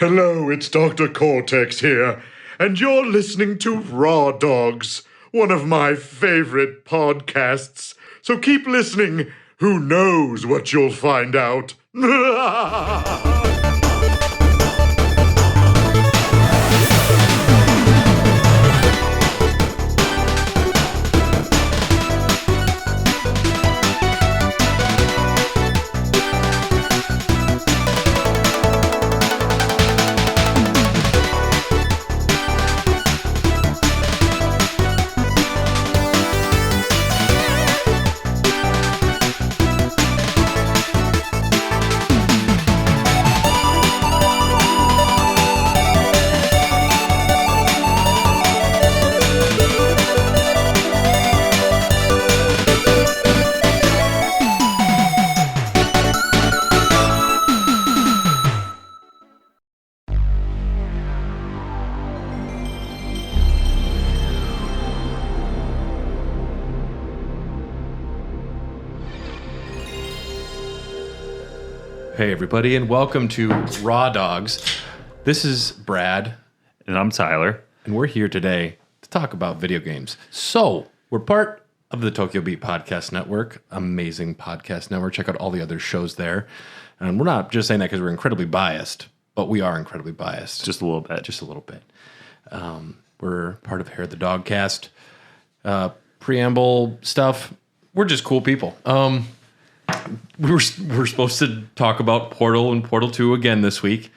Hello, it's Dr. Cortex here, and you're listening to Raw Dogs, one of my favorite podcasts. So keep listening. Who knows what you'll find out? Hey everybody, and welcome to Raw Dogs. This is Brad. And I'm Tyler. And we're here today to talk about video games. So, we're part of the Tokyo Beat Podcast Network. Amazing podcast network. Check out all the other shows there. And we're not just saying that because we're incredibly biased, but we are incredibly biased. Just a little bit. Just a little bit. We're part of Hair the Dogcast. Preamble stuff. We're just cool people. We're supposed to talk about Portal and Portal 2 again this week.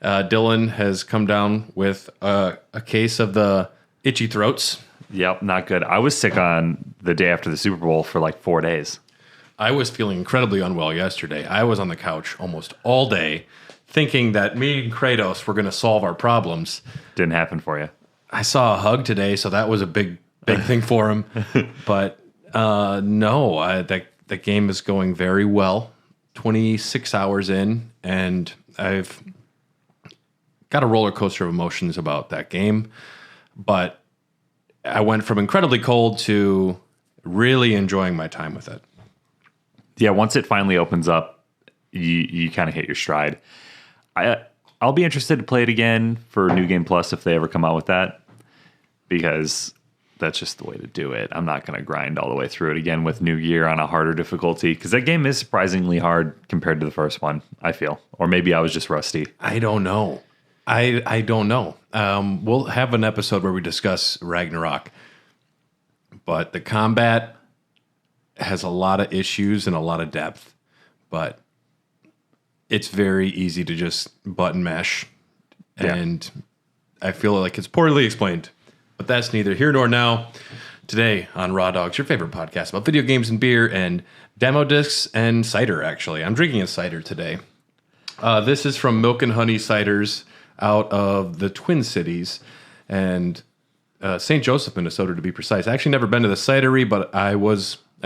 Dylan has come down with a case of the itchy throats. Yep, not good. I was sick on the day after the Super Bowl for like 4 days. I was feeling incredibly unwell yesterday. I was on the couch almost all day thinking that me and Kratos were going to solve our problems. Didn't happen for you. I saw a hug today, so that was a big thing for him. But no, the game is going very well. 26 hours in, and I've got a roller coaster of emotions about that game. But I went from incredibly cold to really enjoying my time with it. Yeah, once it finally opens up, you kind of hit your stride. I'll be interested to play it again for New Game Plus if they ever come out with that, because that's just the way to do it. I'm not going to grind all the way through it again with New Gear on a harder difficulty, because that game is surprisingly hard compared to the first one, I feel. Or maybe I was just rusty. I don't know. I don't know. We'll have an episode where we discuss Ragnarok. But the combat has a lot of issues and a lot of depth. But it's very easy to just button mash. Yeah. And I feel like it's poorly explained. But that's neither here nor now. Today on Raw Dogs, your favorite podcast about video games and beer and demo discs and cider, actually. I'm drinking a cider today. This is from Milk and Honey Ciders out of the Twin Cities and St. Joseph, Minnesota, to be precise. I actually never been to the cidery, but I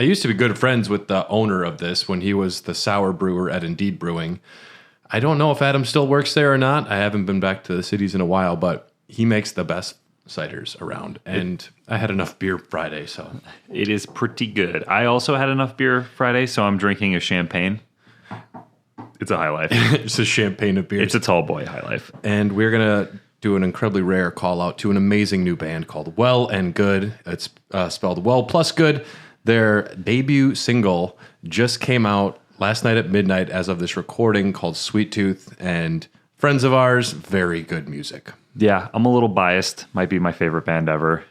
used to be good friends with the owner of this when he was the sour brewer at Indeed Brewing. I don't know if Adam still works there or not. I haven't been back to the cities in a while, but he makes the best ciders around, and I had enough beer Friday, so it is pretty good. I also had enough beer Friday, so I'm drinking a champagne. It's a High Life. It's a champagne of beer. It's a tall boy High Life. And we're gonna do an incredibly rare call out to an amazing new band called Well and Good. It's spelled Well plus Good. Their debut single just came out last night at midnight as of this recording, called Sweet Tooth, and friends of ours, very good music. Yeah, I'm a little biased. Might be my favorite band ever.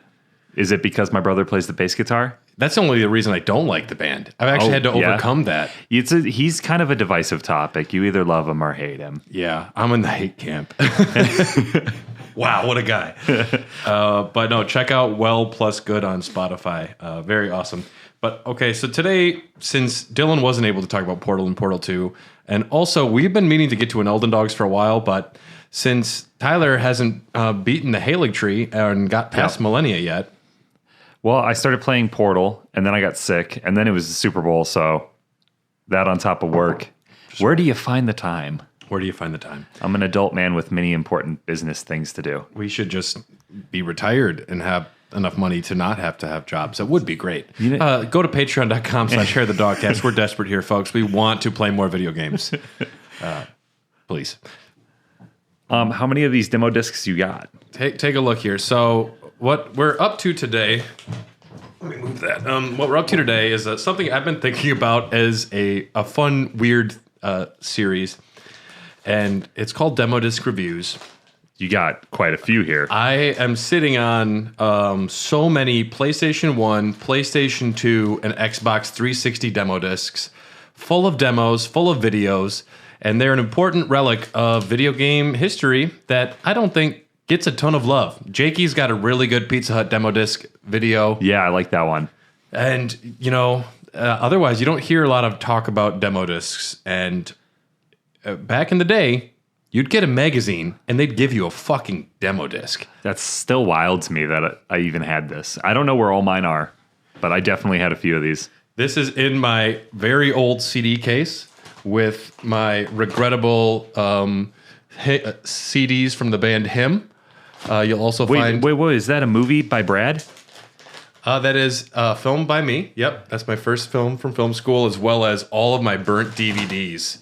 Is it because my brother plays the bass guitar? That's only the reason I don't like the band. I've actually had to overcome that. He's kind of a divisive topic. You either love him or hate him. Yeah, I'm in the hate camp. Wow, what a guy. But no, check out Well plus Good on Spotify. Very awesome. But okay, so today, since Dylan wasn't able to talk about Portal and Portal 2, and also we've been meaning to get to an Elden Dogs for a while, but since Tyler hasn't beaten the Halig tree and got past Millennia yet. Well, I started playing Portal, and then I got sick, and then it was the Super Bowl, so that on top of work. Where do you find the time? Where do you find the time? I'm an adult man with many important business things to do. We should just be retired and have enough money to not have to have jobs. That would be great. Go to patreon.com/HairTheDogcast. We're desperate here, folks. We want to play more video games. Please. How many of these demo discs you got? Take a look here. So what we're up to today. Let me move that. What we're up to today is something I've been thinking about as a fun, weird series, and it's called Demo Disc Reviews. You got quite a few here. I am sitting on so many PlayStation 1, PlayStation 2, and Xbox 360 demo discs, full of demos, full of videos, and they're an important relic of video game history that I don't think gets a ton of love. Jakey's got a really good Pizza Hut demo disc video. Yeah, I like that one. And, otherwise, you don't hear a lot of talk about demo discs. And back in the day, you'd get a magazine, and they'd give you a fucking demo disc. That's still wild to me that I even had this. I don't know where all mine are, but I definitely had a few of these. This is in my very old CD case with my regrettable CDs from the band Him. You'll also find... Wait, is that a movie by Brad? That is filmed by me. Yep, that's my first film from film school, as well as all of my burnt DVDs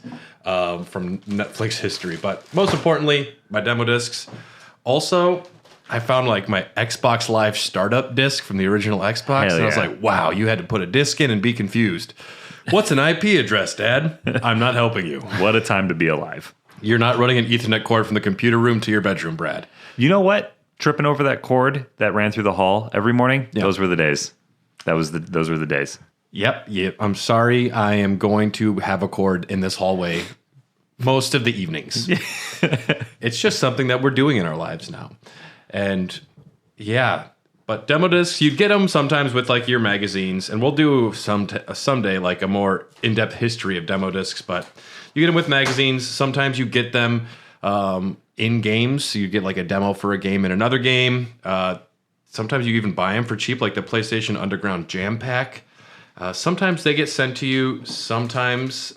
from Netflix history. But most importantly, my demo discs. Also, I found like my Xbox Live startup disc from the original Xbox. Hell and I was yeah. like, wow, you had to put a disc in and be confused. What's an IP address, Dad? I'm not helping you. What a time to be alive. You're not running an Ethernet cord from the computer room to your bedroom, Brad. You know what? Tripping over that cord that ran through the hall every morning, those were the days. Those were the days. Yep. I'm sorry. I am going to have a cord in this hallway most of the evenings. It's just something that we're doing in our lives now. And yeah, but demo discs, you'd get them sometimes with like your magazines, and we'll do someday like a more in-depth history of demo discs, but you get them with magazines. Sometimes you get them in games. So you get like a demo for a game in another game. Sometimes you even buy them for cheap, like the PlayStation Underground Jam Pack. Sometimes they get sent to you. Sometimes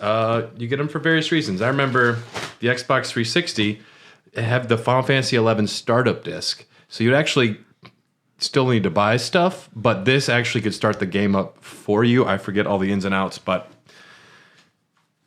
you get them for various reasons. I remember the Xbox 360 have the Final Fantasy XI startup disc. So you'd actually still need to buy stuff, but this actually could start the game up for you. I forget all the ins and outs, but...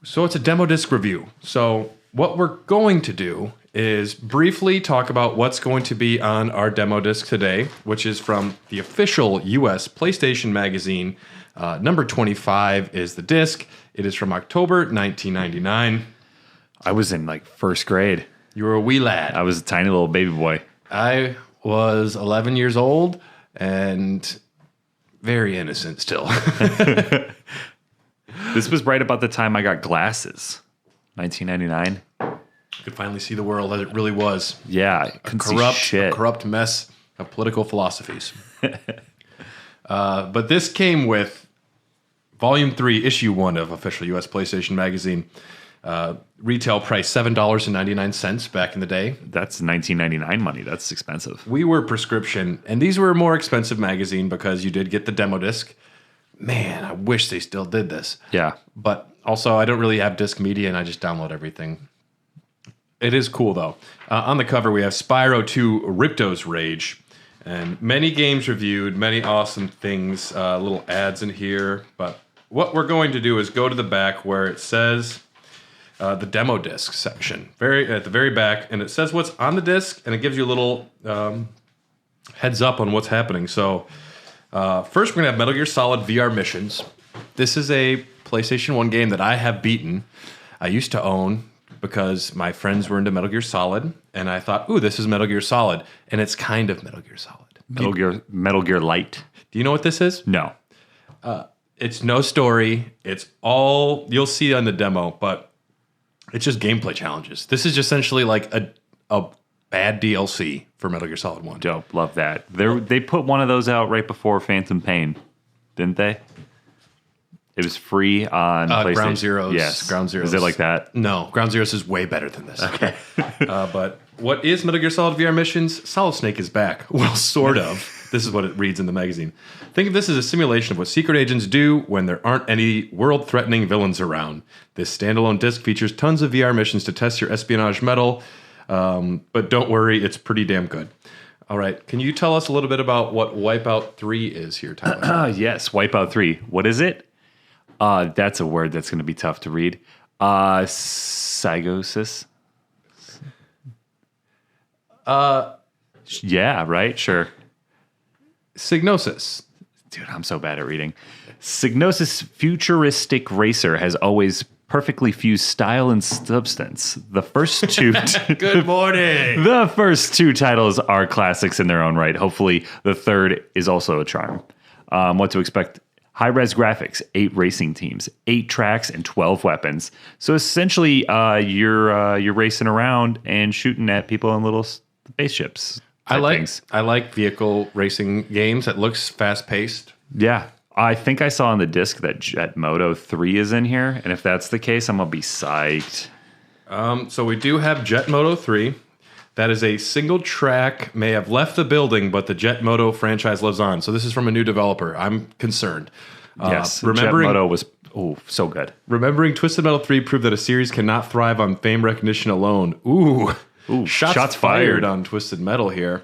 So it's a demo disc review. So what we're going to do is briefly talk about what's going to be on our demo disc today, which is from the official US PlayStation magazine. Number 25 is the disc. It is from October 1999. I was in like first grade. You were a wee lad. I was a tiny little baby boy. I was 11 years old and very innocent still. This was right about the time I got glasses. 1999. Could finally see the world as it really was. Yeah, couldn't see shit. A corrupt mess of political philosophies. But this came with Volume 3, Issue 1 of official U.S. PlayStation Magazine. Retail price $7.99 back in the day. That's 1999 money. That's expensive. We were prescription, and these were a more expensive magazine because you did get the demo disc. Man, I wish they still did this. Yeah. But also, I don't really have disc media, and I just download everything. It is cool, though. On the cover, we have Spyro 2 Ripto's Rage. And many games reviewed, many awesome things, little ads in here. But what we're going to do is go to the back where it says the demo disc section, at the very back. And it says what's on the disc, and it gives you a little heads up on what's happening. So first, we're going to have Metal Gear Solid VR Missions. This is a PlayStation 1 game that I have beaten. I used to own because my friends were into Metal Gear Solid, and I thought, ooh, this is Metal Gear Solid, and it's kind of Metal Gear Solid. Metal Gear Light. Do you know what this is? No. It's no story. It's all you'll see on the demo, but it's just gameplay challenges. This is essentially like a bad DLC for Metal Gear Solid 1. Dope. Love that. They put one of those out right before Phantom Pain, didn't they? It was free on PlayStation. Ground Zeroes. Yes. Ground Zeroes. Is it like that? No. Ground Zeroes is way better than this. Okay. But what is Metal Gear Solid VR Missions? Solid Snake is back. Well, sort of. This is what it reads in the magazine. Think of this as a simulation of what secret agents do when there aren't any world-threatening villains around. This standalone disc features tons of VR missions to test your espionage mettle, but don't worry, it's pretty damn good. All right, can you tell us a little bit about what Wipeout 3 is here, Tyler? Yes, Wipeout 3. What is it? That's a word that's going to be tough to read. Psychosis. Yeah, right? Sure. Signosis. Dude, I'm so bad at reading. Signosis Futuristic Racer has always perfectly fused style and substance. The first two Good morning. The first two titles are classics in their own right. Hopefully, the third is also a charm. What to expect? High-res graphics, 8 racing teams, 8 tracks, and 12 weapons. So essentially, you're racing around and shooting at people in little spaceships. I like vehicle racing games. It looks fast-paced. Yeah. I think I saw on the disc that Jet Moto 3 is in here. And if that's the case, I'm going to be psyched. So we do have Jet Moto 3. That is a single track, may have left the building, but the Jet Moto franchise lives on. So this is from a new developer. I'm concerned. Yes, Jet Moto was so good. Remembering Twisted Metal 3 proved that a series cannot thrive on fame recognition alone. Ooh, shots fired on Twisted Metal here.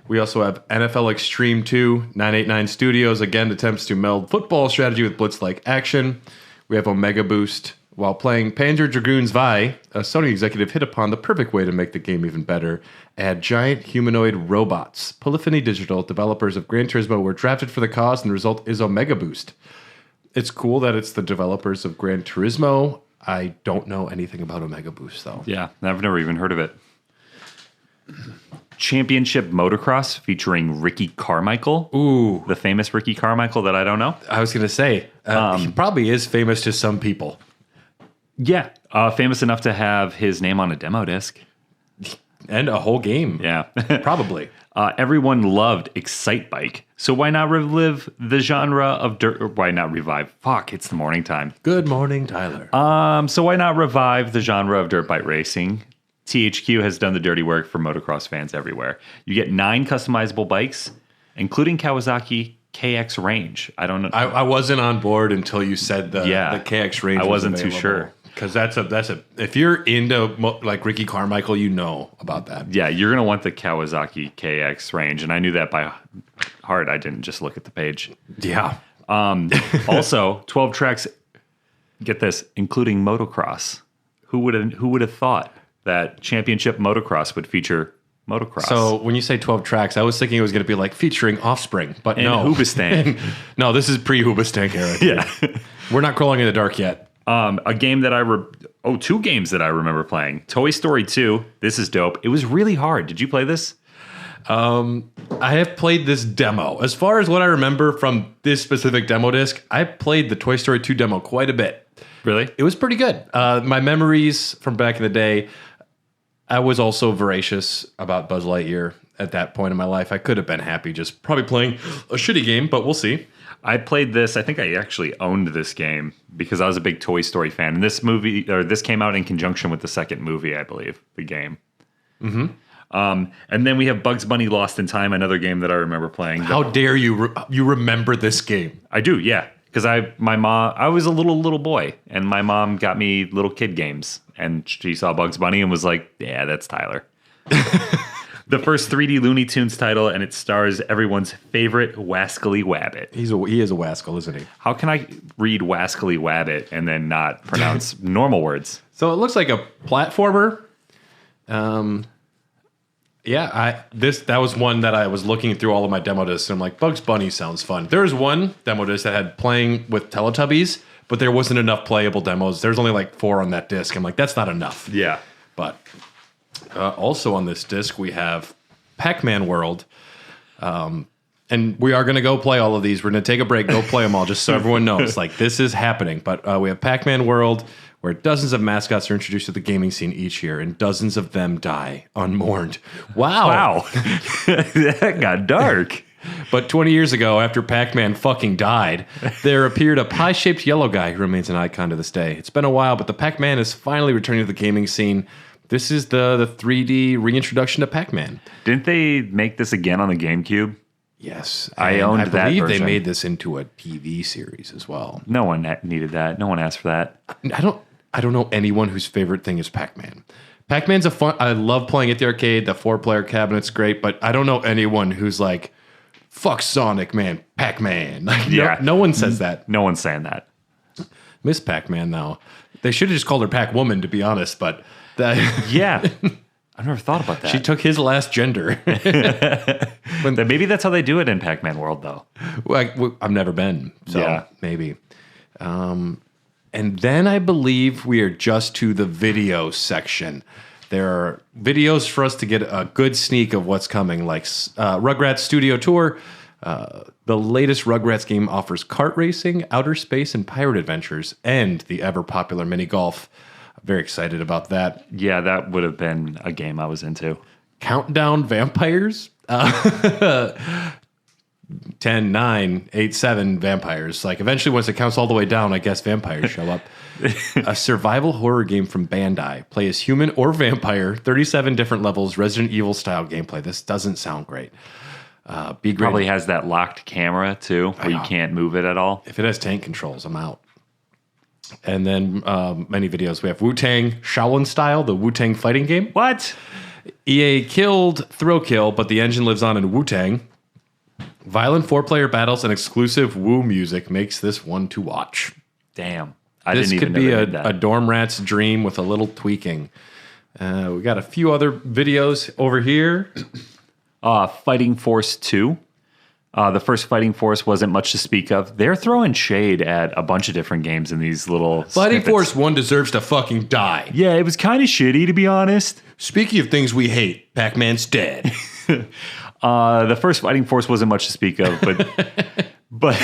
We also have NFL Extreme 2, 989 Studios, again, attempts to meld football strategy with blitz-like action. We have Omega Boost. While playing Panzer Dragoons Vi, a Sony executive hit upon the perfect way to make the game even better. Add giant humanoid robots. Polyphony Digital, developers of Gran Turismo, were drafted for the cause, and the result is Omega Boost. It's cool that it's the developers of Gran Turismo. I don't know anything about Omega Boost, though. Yeah, I've never even heard of it. Championship Motocross featuring Ricky Carmichael. Ooh. The famous Ricky Carmichael that I don't know. I was going to say, he probably is famous to some people. Yeah, famous enough to have his name on a demo disc. And a whole game. Yeah. Probably. Everyone loved Excite Bike. So why not relive the genre of dirt? Or why not revive? Fuck, it's the morning time. Good morning, Tyler. So why not revive the genre of dirt bike racing? THQ has done the dirty work for motocross fans everywhere. You get 9 customizable bikes, including Kawasaki KX Range. I don't know. I wasn't on board until you said the KX Range. I wasn't too sure. Because that's a if you're into like Ricky Carmichael, you know about that. Yeah, you're gonna want the Kawasaki KX Range, and I knew that by heart. I didn't just look at the page. Yeah. Also, 12 tracks. Get this, including motocross. Who would have thought that Championship Motocross would feature motocross? So when you say 12 tracks, I was thinking it was going to be like featuring Offspring, but and no. Hoobastank. No, this is pre-Hoobastank era. Yeah. We're not crawling in the dark yet. A game that two games that I remember playing. Toy Story 2. This is dope. It was really hard. Did you play this? I have played this demo. As far as what I remember from this specific demo disc, I played the Toy Story 2 demo quite a bit. Really? It was pretty good. My memories from back in the day, I was also voracious about Buzz Lightyear at that point in my life. I could have been happy just probably playing a shitty game, but we'll see. I played this. I think I actually owned this game because I was a big Toy Story fan. And this came out in conjunction with the second movie, I believe, the game. Mm-hmm. And then we have Bugs Bunny Lost in Time, another game that I remember playing. How dare you you remember this game? I do, yeah. Because I was a little boy, and my mom got me little kid games. And she saw Bugs Bunny and was like, yeah, that's Tyler. The first 3D Looney Tunes title, and it stars everyone's favorite Wascally Wabbit. He is a wascal, isn't he? How can I read Wascally Wabbit and then not pronounce normal words? So it looks like a platformer. That was one that I was looking through all of my demo discs, and I'm like, Bugs Bunny sounds fun. There was one demo disc that had playing with Teletubbies, but there wasn't enough playable demos. There's only like 4 on that disc. I'm like, that's not enough. Yeah. But also on this disc, we have Pac-Man World. And we are going to go play all of these. We're going to take a break, go play them all, just so everyone knows. Like, this is happening. But we have Pac-Man World, where dozens of mascots are introduced to the gaming scene each year, and dozens of them die unmourned. Wow. That got dark. But 20 years ago, after Pac-Man fucking died, there appeared a pie-shaped yellow guy who remains an icon to this day. It's been a while, but the Pac-Man is finally returning to the gaming scene. This is the 3D reintroduction to Pac-Man. Didn't they make this again on the GameCube? Yes. I owned that version. I believe they made this into a TV series as well. No one needed that. No one asked for that. I don't know anyone whose favorite thing is Pac-Man. Pac-Man's I love playing at the arcade. The 4-player cabinet's great, but I don't know anyone who's like, fuck Sonic, man, Pac-Man. Like, yeah. No one says that. No one's saying that. Miss Pac-Man, though. They should have just called her Pac-Woman, to be honest, but... Yeah. I never thought about that. She took his last gender. Maybe that's how they do it in Pac-Man World, though. I've never been, so maybe. And then I believe we are just to the video section. There are videos for us to get a good sneak of what's coming, like Rugrats Studio Tour. The latest Rugrats game offers kart racing, outer space, and pirate adventures, and the ever-popular mini golf. I'm very excited about that. Yeah, that would have been a game I was into. Countdown Vampires. 10, 9, 8, 7 vampires. Like, eventually, once it counts all the way down, I guess vampires show up. A survival horror game from Bandai. Play as human or vampire. 37 different levels. Resident Evil style gameplay. This doesn't sound great. Probably has that locked camera, too, where you can't move it at all. If it has tank controls, I'm out. And then many videos. We have Wu-Tang Shaolin style, the Wu-Tang fighting game. What? EA killed Thrill Kill, but the engine lives on in Wu-Tang. Violent 4-player battles and exclusive Wu music makes this one to watch. Damn. This could be a dorm rat's dream with a little tweaking. We got a few other videos over here. Fighting Force 2. The first Fighting Force wasn't much to speak of. They're throwing shade at a bunch of different games in these little Fighting snippets. Force 1 deserves to fucking die. Yeah, it was kind of shitty, to be honest. Speaking of things we hate, Pac-Man's dead. The first Fighting Force wasn't much to speak of, but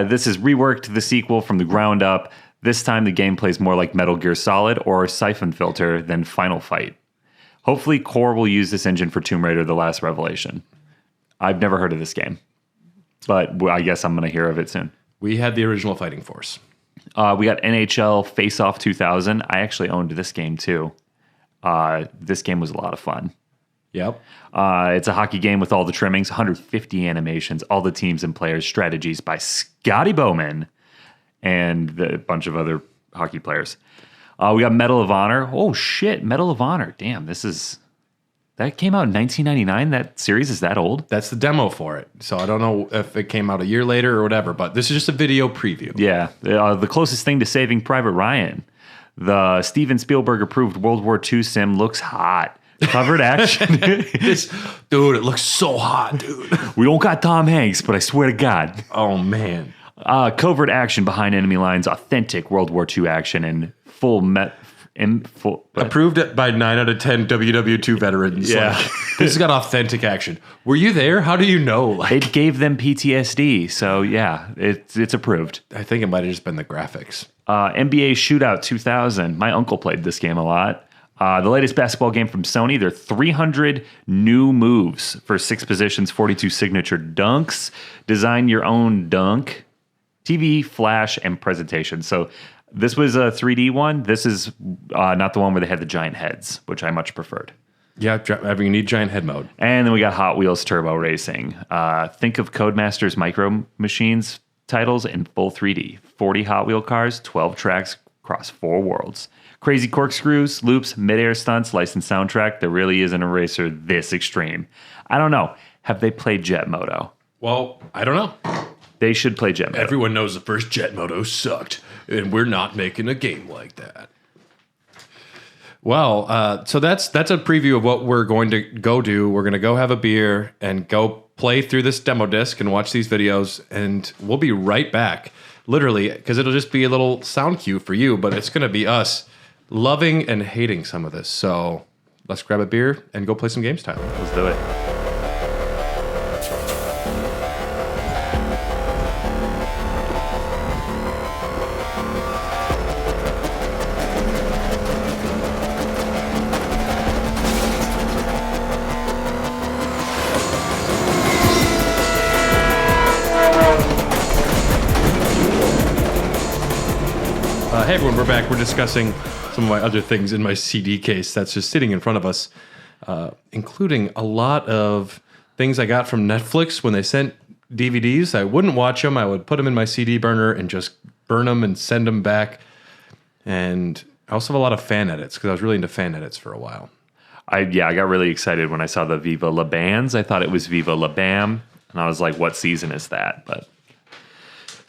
this is reworked the sequel from the ground up. This time the game plays more like Metal Gear Solid or Siphon Filter than Final Fight. Hopefully Core will use this engine for Tomb Raider: The Last Revelation. I've never heard of this game, but I guess I'm going to hear of it soon. We had the original Fighting Force. We got NHL FaceOff 2000. I actually owned this game too. This game was a lot of fun. Yep. It's a hockey game with all the trimmings, 150 animations, all the teams and players, strategies by Scotty Bowman and a bunch of other hockey players. We got Medal of Honor. Oh, shit, Medal of Honor. Damn, that came out in 1999? That series is that old? That's the demo for it. So I don't know if it came out a year later or whatever, but this is just a video preview. Yeah. The closest thing to Saving Private Ryan. The Steven Spielberg-approved World War II sim looks hot. Covered action. Dude, it looks so hot, dude. We don't got Tom Hanks, but I swear to God. Oh, man. Covert action behind enemy lines, authentic World War II action, and approved by 9 out of 10 WW2 veterans. Yeah. Like, this has got authentic action. Were you there? How do you know? Like, it gave them PTSD, so yeah, it's approved. I think it might have just been the graphics. NBA Shootout 2000. My uncle played this game a lot. The latest basketball game from Sony. There are 300 new moves for 6 positions, 42 signature dunks. Design your own dunk. TV, flash, and presentation. So this was a 3D one. This is not the one where they had the giant heads, which I much preferred. Yeah, you need giant head mode. And then we got Hot Wheels Turbo Racing. Think of Codemasters Micro Machines titles in full 3D. 40 Hot Wheel cars, 12 tracks across 4 worlds. Crazy corkscrews, loops, mid-air stunts, licensed soundtrack. There really isn't a racer this extreme. I don't know. Have they played Jet Moto? Well, I don't know. They should play Jet Moto. Everyone knows the first Jet Moto sucked, and we're not making a game like that. Well, so that's a preview of what we're going to go do. We're going to go have a beer and go play through this demo disc and watch these videos, and we'll be right back, literally, because it'll just be a little sound cue for you, but it's going to be us loving and hating some of this. So let's grab a beer and go play some games, Tyler. Let's do it. Hey everyone, we're back. We're discussing some of my other things in my CD case that's just sitting in front of us, including a lot of things I got from Netflix when they sent DVDs. I wouldn't watch them. I would put them in my CD burner and just burn them and send them back. And I also have a lot of fan edits because I was really into fan edits for a while. I got really excited when I saw the Viva La Bands. I thought it was Viva La Bam, and I was like, what season is that? But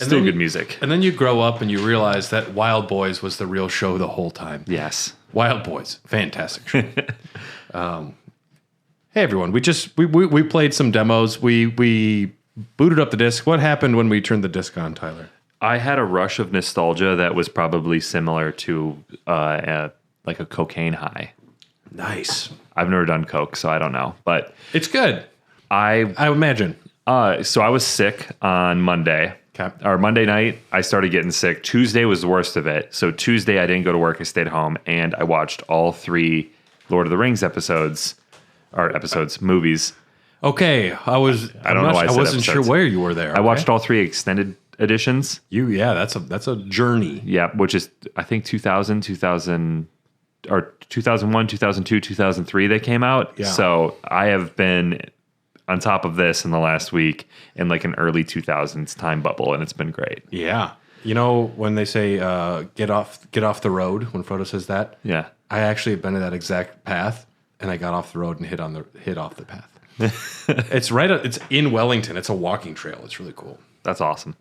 Still good music. And then you grow up and you realize that Wild Boys was the real show the whole time. Yes. Wild Boys, fantastic show. Hey everyone, we played some demos. We booted up the disc. What happened when we turned the disc on, Tyler? I had a rush of nostalgia that was probably similar to like a cocaine high. Nice. I've never done coke, so I don't know, but It's good. I imagine. so I was sick on Monday. Okay. Or Monday night, I started getting sick. Tuesday was the worst of it. So Tuesday, I didn't go to work. I stayed home, and I watched all 3 Lord of the Rings movies. Okay, I wasn't sure where you were there. I watched all 3 extended editions. That's a journey. Yeah, which is I think 2000, 2001, 2002, 2003 they came out. Yeah. So I have been on top of this in the last week in like an early 2000s time bubble, and it's been great. Yeah. You know when they say get off the road, when Frodo says that? Yeah. I actually have been in that exact path, and I got off the road and hit off the path. It's in Wellington. It's a walking trail. It's really cool. That's awesome.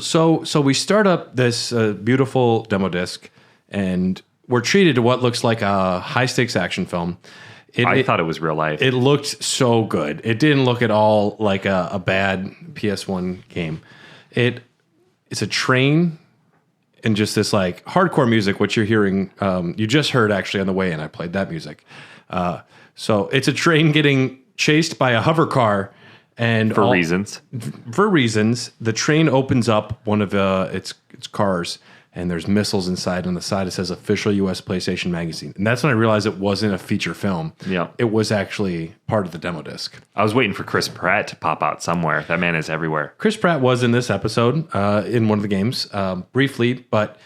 So we start up this beautiful demo disc, and we're treated to what looks like a high stakes action film. I thought it was real life. It looked so good. It didn't look at all like a bad PS1 game. It's a train and just this like hardcore music, which you're hearing. You just heard actually on the way in. I played that music. So it's a train getting chased by a hover car, and for reasons, the train opens up one of its cars, and there's missiles inside. On the side, it says "Official U.S. PlayStation Magazine," and that's when I realized it wasn't a feature film. Yeah, it was actually part of the demo disc. I was waiting for Chris Pratt to pop out somewhere. That man is everywhere. Chris Pratt was in this episode in one of the games briefly, but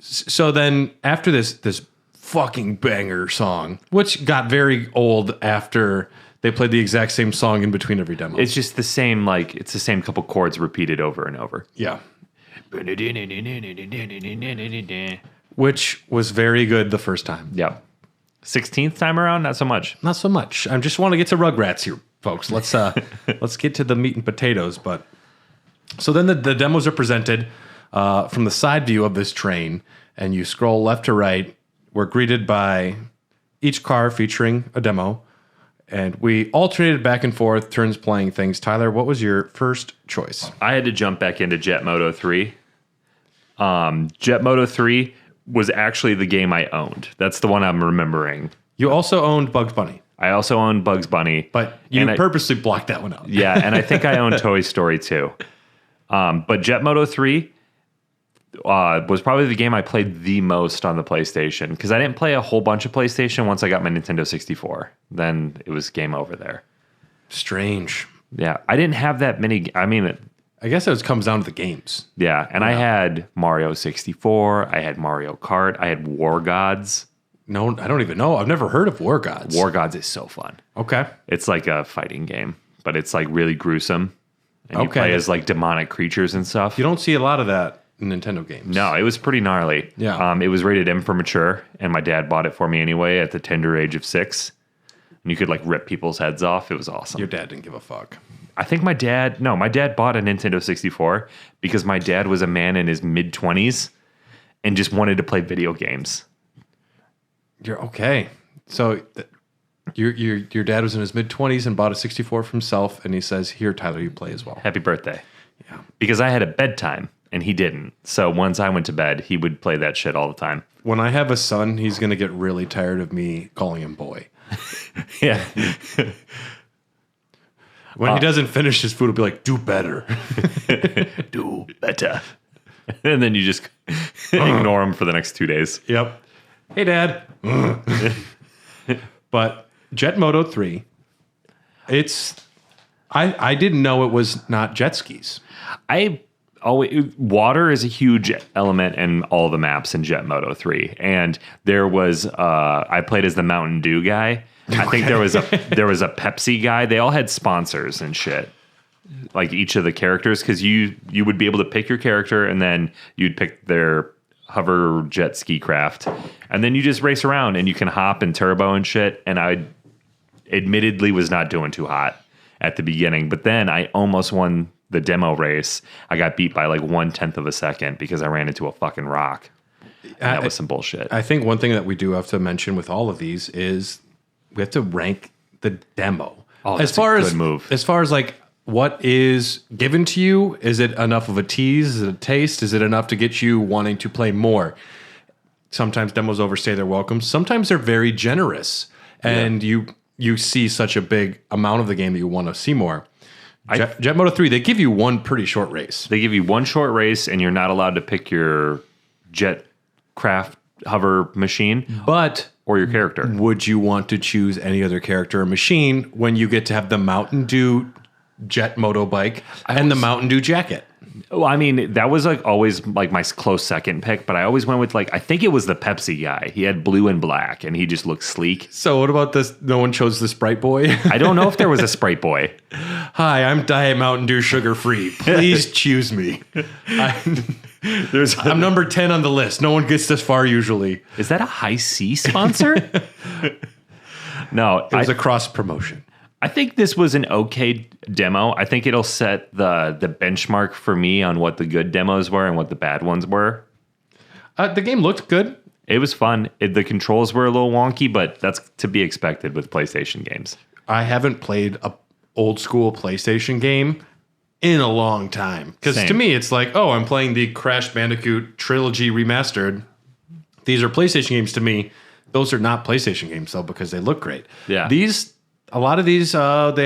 so then after this fucking banger song, which got very old after they played the exact same song in between every demo. It's just the same, like it's the same couple chords repeated over and over. Yeah. Which was very good the first time. Yep. 16th time around, not so much. Not so much. I just want to get to Rugrats here, folks. Let's get to the meat and potatoes. But so then the demos are presented from the side view of this train, and you scroll left to right. We're greeted by each car featuring a demo, and we alternated back and forth, turns playing things. Tyler, what was your first choice? I had to jump back into Jet Moto 3. Jet Moto 3 was actually the game I owned. That's the one I'm remembering. You also owned Bugs Bunny. I also owned Bugs Bunny. But you purposely blocked that one out. Yeah, and I think I owned Toy Story 2. But Jet Moto 3 was probably the game I played the most on the PlayStation, because I didn't play a whole bunch of PlayStation once I got my Nintendo 64. Then it was game over there. Strange. Yeah, I didn't have that many. I mean, I guess it comes down to the games. Yeah, and I had Mario 64. I had Mario Kart. I had War Gods. No, I don't even know. I've never heard of War Gods. War Gods is so fun. Okay. It's like a fighting game, but it's like really gruesome. And you play as like demonic creatures and stuff. You don't see a lot of that in Nintendo games. No, it was pretty gnarly. Yeah. It was rated M for mature, and my dad bought it for me anyway at the tender age of 6. And you could like rip people's heads off. It was awesome. Your dad didn't give a fuck. I think my dad bought a Nintendo 64 because my dad was a man in his mid-20s and just wanted to play video games. You're okay. So your dad was in his mid-20s and bought a 64 for himself, and he says, "Here, Tyler, you play as well." Happy birthday. Yeah. Because I had a bedtime and he didn't. So once I went to bed, he would play that shit all the time. When I have a son, he's going to get really tired of me calling him boy. Yeah. When he doesn't finish his food, he'll be like, "Do better." Do better. And then you just ignore him for the next 2 days. Yep. Hey, Dad. But Jet Moto 3, I didn't know it was not jet skis. Water is a huge element in all the maps in Jet Moto 3. And there was, I played as the Mountain Dew guy. I think there was a Pepsi guy. They all had sponsors and shit. Like each of the characters, because you would be able to pick your character, and then you'd pick their hover jet ski craft, and then you just race around and you can hop and turbo and shit. And I admittedly was not doing too hot at the beginning, but then I almost won the demo race, I got beat by like 1/10 of a second because I ran into a fucking rock. And that was some bullshit. I think one thing that we do have to mention with all of these is we have to rank the demo. Oh, that's a good move. As far as like what is given to you, is it enough of a tease? Is it a taste? Is it enough to get you wanting to play more? Sometimes demos overstay their welcome. Sometimes they're very generous, and you see such a big amount of the game that you want to see more. Jet Moto 3, they give you one pretty short race. They give you one short race, and you're not allowed to pick your jet craft hover machine, or your character. Would you want to choose any other character or machine when you get to have the Mountain Dew jet motorbike and the Mountain Dew jacket? Well, I mean, that was like always like my close second pick, but I always went with like, I think it was the Pepsi guy. He had blue and black and he just looked sleek. So what about this? No one chose the Sprite Boy? I don't know if there was a Sprite Boy. Hi, I'm Diet Mountain Dew sugar free. Please choose me. I'm number 10 on the list. No one gets this far usually. Is that a High C sponsor? No. It was a cross promotion. I think this was an okay demo. I think it'll set the benchmark for me on what the good demos were and what the bad ones were. The game looked good. It was fun. The controls were a little wonky, but that's to be expected with PlayStation games. I haven't played a old school PlayStation game in a long time. Because to me, it's like, oh, I'm playing the Crash Bandicoot Trilogy Remastered. These are PlayStation games to me. Those are not PlayStation games, though, because they look great. Yeah. A lot of these, they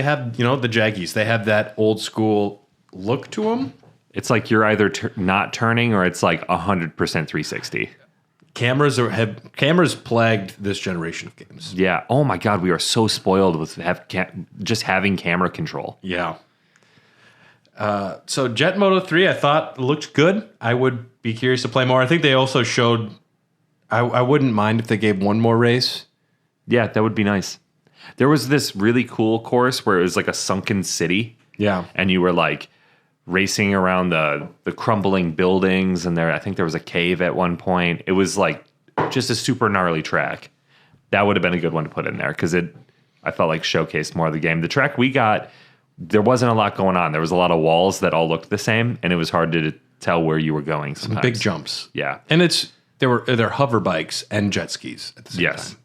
have, the Jaggies. They have that old school look to them. It's like you're either not turning or it's like 100% 360. Cameras plagued this generation of games. Yeah. Oh my God, we are so spoiled with just having camera control. Yeah. So Jet Moto 3, I thought looked good. I would be curious to play more. I think they also showed. I wouldn't mind if they gave one more race. Yeah, that would be nice. There was this really cool course where it was like a sunken city. Yeah. And you were like racing around the crumbling buildings, and I think there was a cave at one point. It was like just a super gnarly track. That would have been a good one to put in there because I felt like showcased more of the game. The track we got, there wasn't a lot going on. There was a lot of walls that all looked the same, and it was hard to tell where you were going sometimes. Some big jumps. Yeah. And they're hover bikes and jet skis at the same time.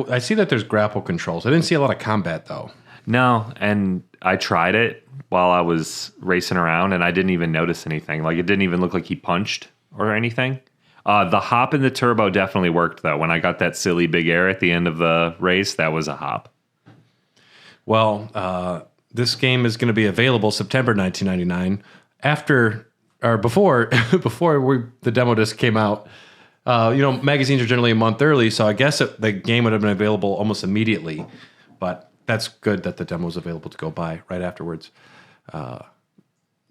I see that there's grapple controls. I didn't see a lot of combat, though. No, and I tried it while I was racing around, and I didn't even notice anything. Like, it didn't even look like he punched or anything. The hop and the turbo definitely worked, though. When I got that silly big air at the end of the race, that was a hop. Well, this game is going to be available September 1999. Before the demo disc came out. Magazines are generally a month early, so I guess the game would have been available almost immediately. But that's good that the demo is available to go buy right afterwards.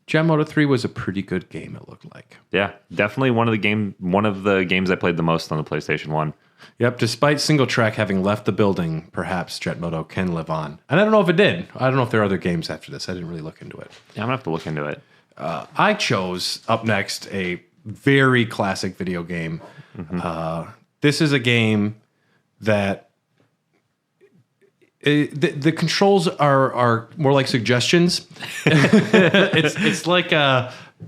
Jet Moto 3 was a pretty good game, it looked like. Yeah, definitely one of the games I played the most on the PlayStation 1. Yep, despite single track having left the building, perhaps Jet Moto can live on. And I don't know if it did. I don't know if there are other games after this. I didn't really look into it. Yeah, I'm going to have to look into it. I chose up next a very classic video game. Mm-hmm. This is a game that the controls are more like suggestions. It's like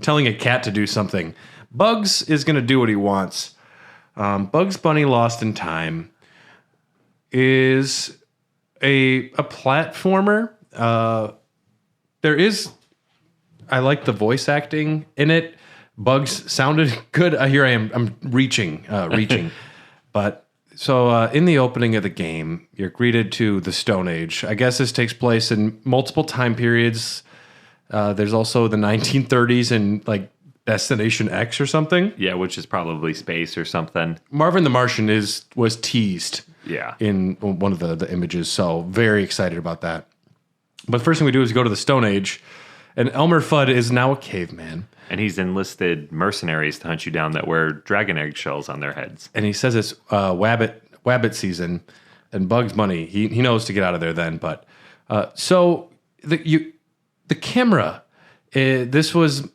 telling a cat to do something. Bugs is going to do what he wants. Bugs Bunny Lost in Time is a platformer. I like the voice acting in it. Bugs sounded good. Here I am. I'm reaching. But so in the opening of the game, you're greeted to the Stone Age. I guess this takes place in multiple time periods. There's also the 1930s and like Destination X or something. Yeah, which is probably space or something. Marvin the Martian was teased. Yeah. In one of the images. So very excited about that. But the first thing we do is go to the Stone Age, and Elmer Fudd is now a caveman. And he's enlisted mercenaries to hunt you down that wear dragon egg shells on their heads. And he says it's Wabbit season, and Bugs Bunny. He knows to get out of there then. But so the camera, this was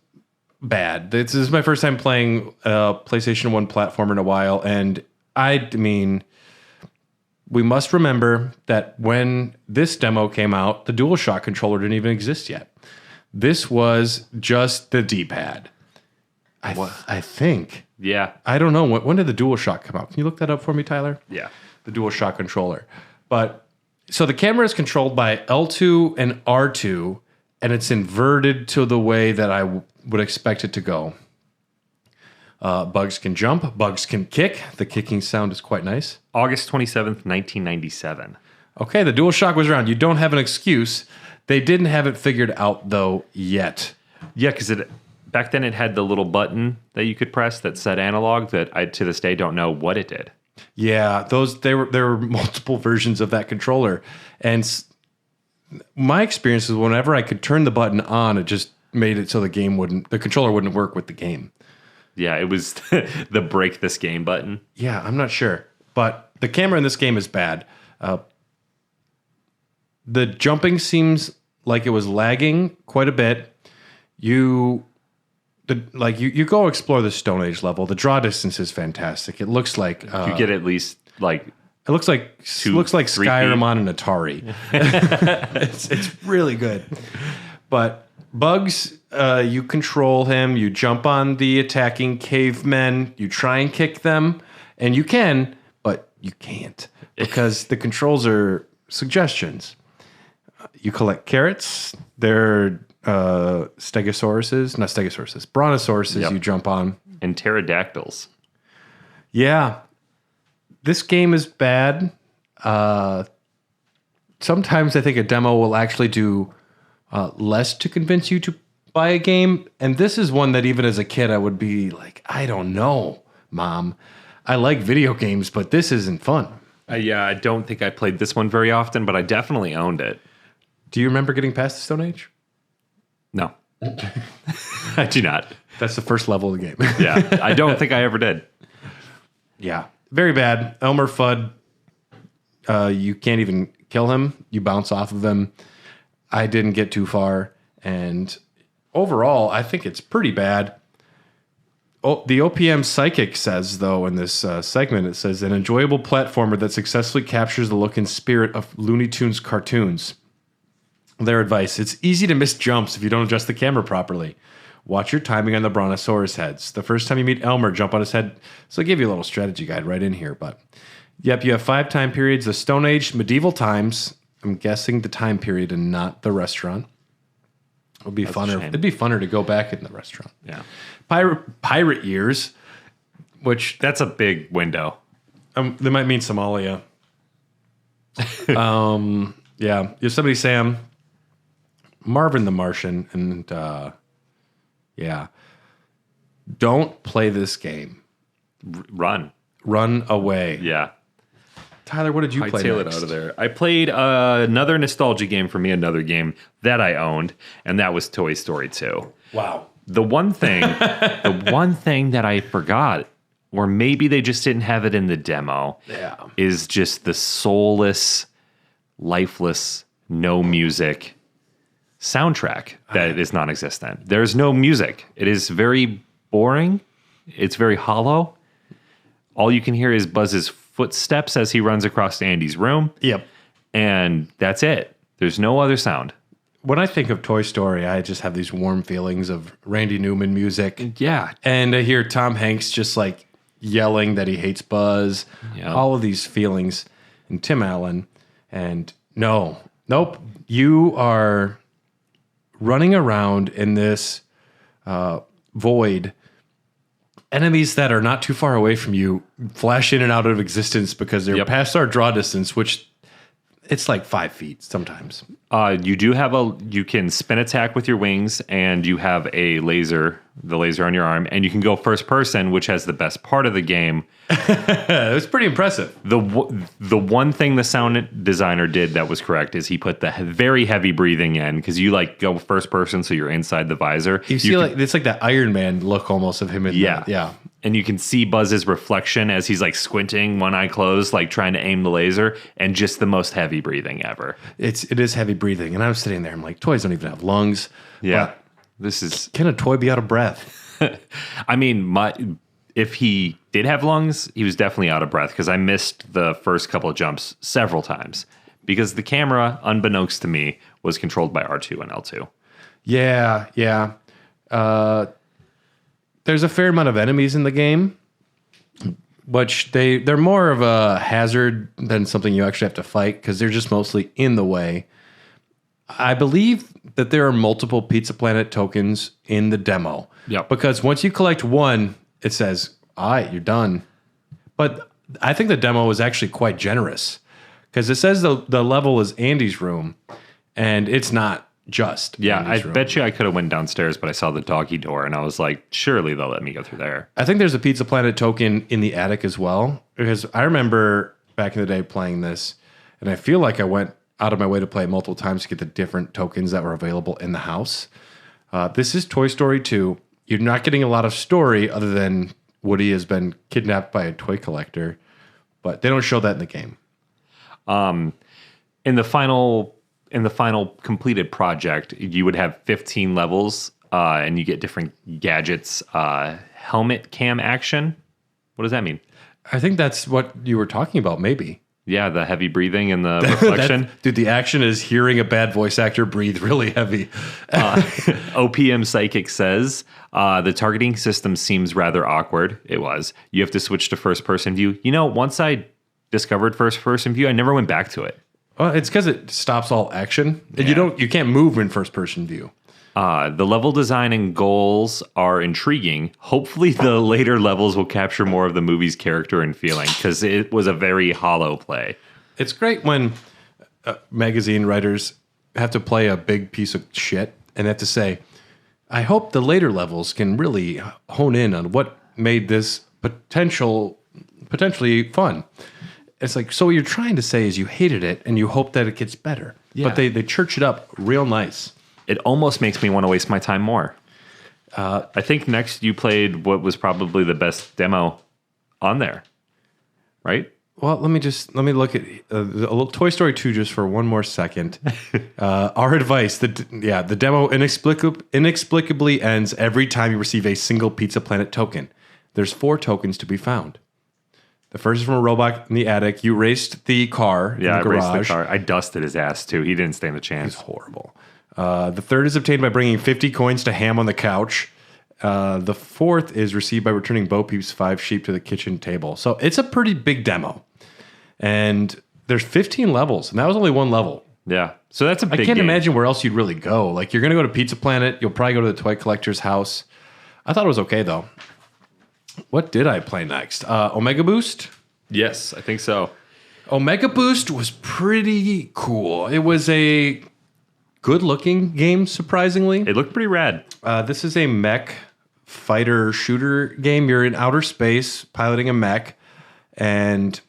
bad. This is my first time playing a PlayStation 1 platformer in a while, and I mean, we must remember that when this demo came out, the DualShock controller didn't even exist yet. This was just the D-pad. I think. Yeah. I don't know. When did the DualShock come out? Can you look that up for me, Tyler? Yeah. The DualShock controller. But so the camera is controlled by L2 and R2, and it's inverted to the way that I would expect it to go. Bugs can jump. Bugs can kick. The kicking sound is quite nice. August 27th, 1997. Okay, the DualShock was around. You don't have an excuse. They didn't have it figured out, though, yet. Yeah, because back then it had the little button that you could press that said analog that I, to this day, don't know what it did. Yeah, there were multiple versions of that controller. And my experience is whenever I could turn the button on, it just made it so the controller wouldn't work with the game. Yeah, it was the break this game button. Yeah, I'm not sure. But the camera in this game is bad. The jumping seems like it was lagging quite a bit. You go explore the Stone Age level. The draw distance is fantastic. It looks like you get at least like it looks like Skyrim feet. on an Atari. it's really good. But Bugs, you control him. You jump on the attacking cavemen. You try and kick them, and you can, but you can't because the controls are suggestions. You collect carrots. They're brontosauruses. Yep. You jump on. And pterodactyls. Yeah. This game is bad. Sometimes I think a demo will actually do less to convince you to buy a game. And this is one that even as a kid, I would be like, I don't know, Mom. I like video games, but this isn't fun. Yeah, I don't think I played this one very often, but I definitely owned it. Do you remember getting past the Stone Age? No. I do not. That's the first level of the game. Yeah, I don't think I ever did. Yeah. Very bad. Elmer Fudd, you can't even kill him. You bounce off of him. I didn't get too far. And overall, I think it's pretty bad. Oh, the OPM Psychic says, though, in this segment, it says, an enjoyable platformer that successfully captures the look and spirit of Looney Tunes cartoons. Their advice, it's easy to miss jumps if you don't adjust the camera properly. Watch your timing on the Brontosaurus heads. The first time you meet Elmer, jump on his head. So I give you a little strategy guide right in here. But, yep, you have 5 time periods. The Stone Age, medieval times. I'm guessing the time period and not the restaurant. It would be funner. It'd be funner to go back in the restaurant. Yeah. Pirate years, which... That's a big window. They might mean Somalia. Yeah. Yosemite Sam, Marvin the Martian, and yeah. Don't play this game. Run away. Yeah. Tyler, what did you play Hightail it next? out of there. I played another nostalgia game for me, another game that I owned, and that was Toy Story 2. Wow. The one thing that I forgot, or maybe they just didn't have it in the demo, is just the soulless, lifeless, no music soundtrack that is non-existent. There's no music. It is very boring. It's very hollow. All you can hear is Buzz's footsteps as he runs across Andy's room. Yep. And that's it. There's no other sound. When I think of Toy Story, I just have these warm feelings of Randy Newman music. Yeah. And I hear Tom Hanks just like yelling that he hates Buzz. Yep. All of these feelings. And Tim Allen. And nope. You are running around in this void. Enemies that are not too far away from you flash in and out of existence because they're past our draw distance, which it's like 5 feet sometimes. You do have you can spin attack with your wings, and you have the laser on your arm, and you can go first person, which has the best part of the game. It was pretty impressive. The one thing the sound designer did that was correct is he put the very heavy breathing in, because you like go first person, so you're inside the visor. It's like that Iron Man look almost of him. Yeah. And you can see Buzz's reflection as he's like squinting, one eye closed, like trying to aim the laser, and just the most heavy breathing ever. It is heavy breathing, and I'm sitting there. I'm like, toys don't even have lungs. Yeah, Can a toy be out of breath? I mean, if he did have lungs, he was definitely out of breath, because I missed the first couple of jumps several times because the camera, unbeknownst to me, was controlled by R2 and L2. Yeah. There's a fair amount of enemies in the game, which they're more of a hazard than something you actually have to fight because they're just mostly in the way. I believe that there are multiple Pizza Planet tokens in the demo. Yep. Because once you collect one, it says, all right, you're done. But I think the demo is actually quite generous because it says the level is Andy's room, and it's not just Andy's room. Bet you I could have went downstairs, but I saw the doggy door, and I was like, surely they'll let me go through there. I think there's a Pizza Planet token in the attic as well, because I remember back in the day playing this, and I feel like I went out of my way to play it multiple times to get the different tokens that were available in the house. This is Toy Story 2. You're not getting a lot of story other than Woody has been kidnapped by a toy collector, but they don't show that in the game. In the final completed project, you would have 15 levels, and you get different gadgets. Helmet cam action. What does that mean? I think that's what you were talking about, maybe. Yeah, the heavy breathing and the reflection. Dude, the action is hearing a bad voice actor breathe really heavy. OPM Psychic says, the targeting system seems rather awkward. It was. You have to switch to first-person view. Once I discovered first-person view, I never went back to it. Well, it's because it stops all action. And you can't move in first-person view. The level design and goals are intriguing. Hopefully the later levels will capture more of the movie's character and feeling, because it was a very hollow play. It's great when magazine writers have to play a big piece of shit and have to say, I hope the later levels can really hone in on what made this potentially fun. It's like, so what you're trying to say is you hated it and you hope that it gets better. Yeah. But they church it up real nice. It almost makes me want to waste my time more. I think next you played what was probably the best demo on there, right? Well, let me look at a little Toy Story 2 just for one more second. Our advice, the demo inexplicably ends every time you receive a single Pizza Planet token. There's 4 tokens to be found. The first is from a robot in the attic. You raced the car in the garage. I raced the car. I dusted his ass, too. He didn't stand a chance. He's horrible. The third is obtained by bringing 50 coins to Ham on the couch. The fourth is received by returning Bo Peep's 5 sheep to the kitchen table. So it's a pretty big demo. And there's 15 levels, and that was only one level. Yeah. So that's a big I can't game. imagine where else you'd really go. Like, you're going to go to Pizza Planet. You'll probably go to the toy collector's house. I thought it was okay, though. What did I play next? Omega Boost? Yes, I think so. Omega Boost was pretty cool. It was a good-looking game, surprisingly. It looked pretty rad. This is a mech fighter shooter game. You're in outer space piloting a mech, and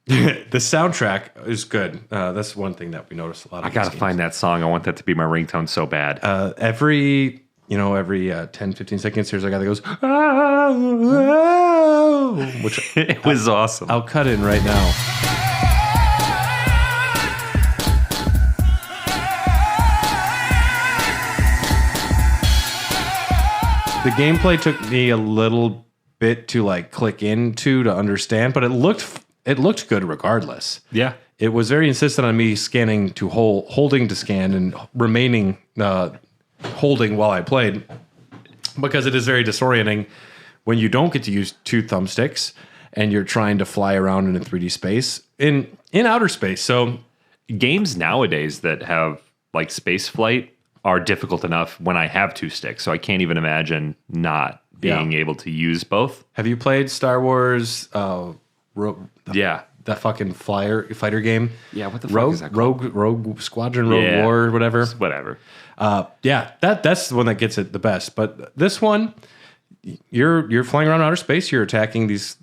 the soundtrack is good. That's one thing that we noticed a lot. I gotta find that song. I want that to be my ringtone so bad. Every 10, 15 seconds, there's a guy that goes, oh, which it was awesome. I'll cut in right now. The gameplay took me a little bit to click into to understand, but it looked good regardless. Yeah. It was very insistent on me scanning to holding to scan and remaining holding while I played, because it is very disorienting when you don't get to use 2 thumbsticks and you're trying to fly around in a 3D space in outer space. So games nowadays that have space flight are difficult enough when I have 2 sticks, so I can't even imagine not being able to use both. Have you played Star Wars? That fucking fighter game. Yeah, what the fuck is that called? Rogue Squadron, Rogue War, whatever. Whatever. That's the one that gets it the best. But this one, you're flying around outer space. You're attacking these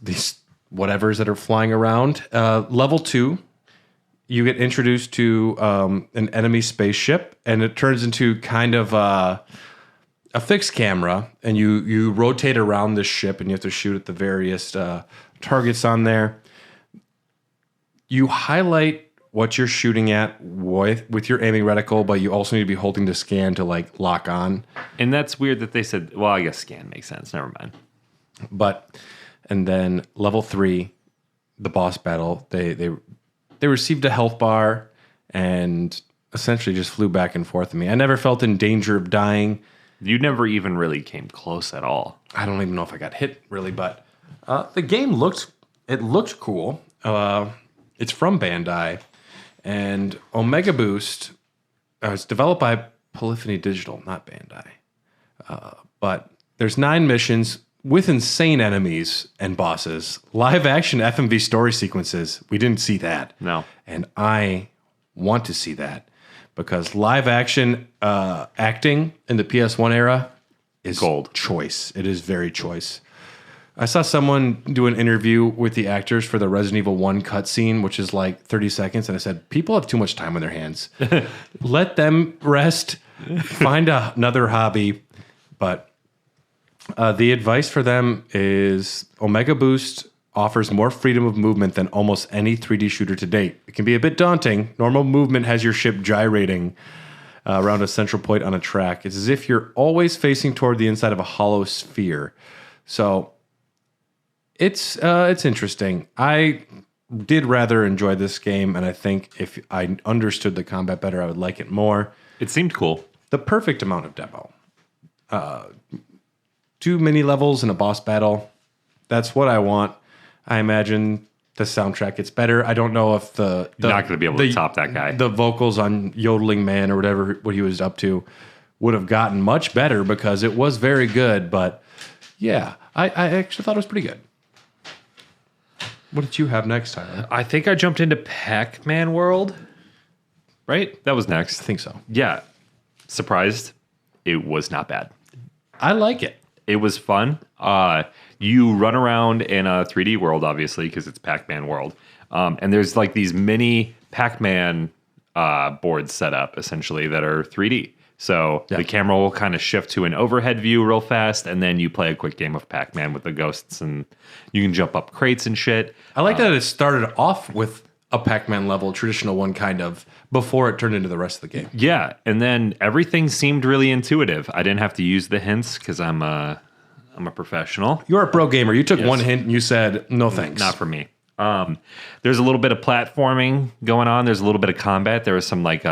whatevers that are flying around. Level 2, you get introduced to an enemy spaceship, and it turns into kind of a fixed camera, and you rotate around this ship, and you have to shoot at the various targets on there. You highlight what you're shooting at with your aiming reticle, but you also need to be holding the scan to lock on. And that's weird that they said, well, I guess scan makes sense. Never mind. And then level 3, the boss battle, they received a health bar, and essentially just flew back and forth with me. I never felt in danger of dying. You never even really came close at all. I don't even know if I got hit really, but the game looked cool. It's from Bandai, and Omega Boost. It's developed by Polyphony Digital, not Bandai. But there's 9 missions with insane enemies and bosses. Live action FMV story sequences. We didn't see that. No. And I want to see that because live action acting in the PS1 era is gold. Choice. It is very choice. I saw someone do an interview with the actors for the Resident Evil 1 cutscene, which is like 30 seconds, and I said, people have too much time on their hands. Let them rest, find another hobby. But the advice for them is Omega Boost offers more freedom of movement than almost any 3D shooter to date. It can be a bit daunting. Normal movement has your ship gyrating around a central point on a track. It's as if you're always facing toward the inside of a hollow sphere. So it's interesting. I did rather enjoy this game, and I think if I understood the combat better, I would like it more. It seemed cool. The perfect amount of demo. 2 mini levels and a boss battle. That's what I want. I imagine the soundtrack gets better. I don't know if the You're not going to be able to top that guy. The vocals on Yodeling Man or whatever what he was up to would have gotten much better because it was very good. But yeah, I actually thought it was pretty good. What did you have next, Tyler? I think I jumped into Pac-Man World. Right? That was next. I think so. Yeah. Surprised. It was not bad. I like it. It was fun. You run around in a 3D world, obviously, because it's Pac-Man World. And there's like these mini Pac-Man boards set up, essentially, that are 3D. So the camera will kind of shift to an overhead view real fast, and then you play a quick game of Pac-Man with the ghosts, and you can jump up crates and shit. I like that it started off with a Pac-Man level, traditional one kind of, before it turned into the rest of the game. Yeah, and then everything seemed really intuitive. I didn't have to use the hints because I'm a professional. You're a pro gamer. You took one hint and you said, no thanks. Not for me. There's a little bit of platforming going on. There's a little bit of combat. There was some like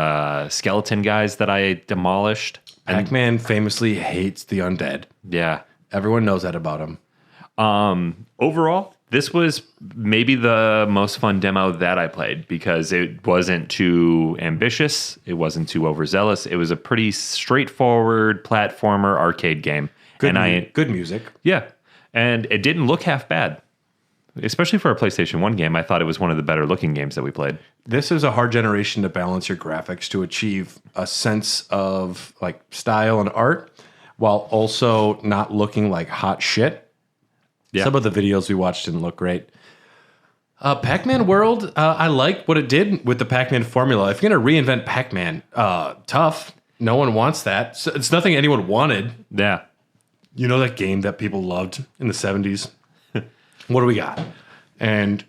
skeleton guys that I demolished. Pac-Man famously hates the undead. Yeah. Everyone knows that about him. Overall, this was maybe the most fun demo that I played because it wasn't too ambitious. It wasn't too overzealous. It was a pretty straightforward platformer arcade game. Good music. Yeah. And it didn't look half bad. Especially for a PlayStation 1 game, I thought it was one of the better looking games that we played. This is a hard generation to balance your graphics to achieve a sense of like style and art while also not looking like hot shit. Yeah. Some of the videos we watched didn't look great. Pac-Man World, I like what it did with the Pac-Man formula. If you're going to reinvent Pac-Man, tough. No one wants that. So it's nothing anyone wanted. Yeah. You know that game that people loved in the 70s? What do we got? And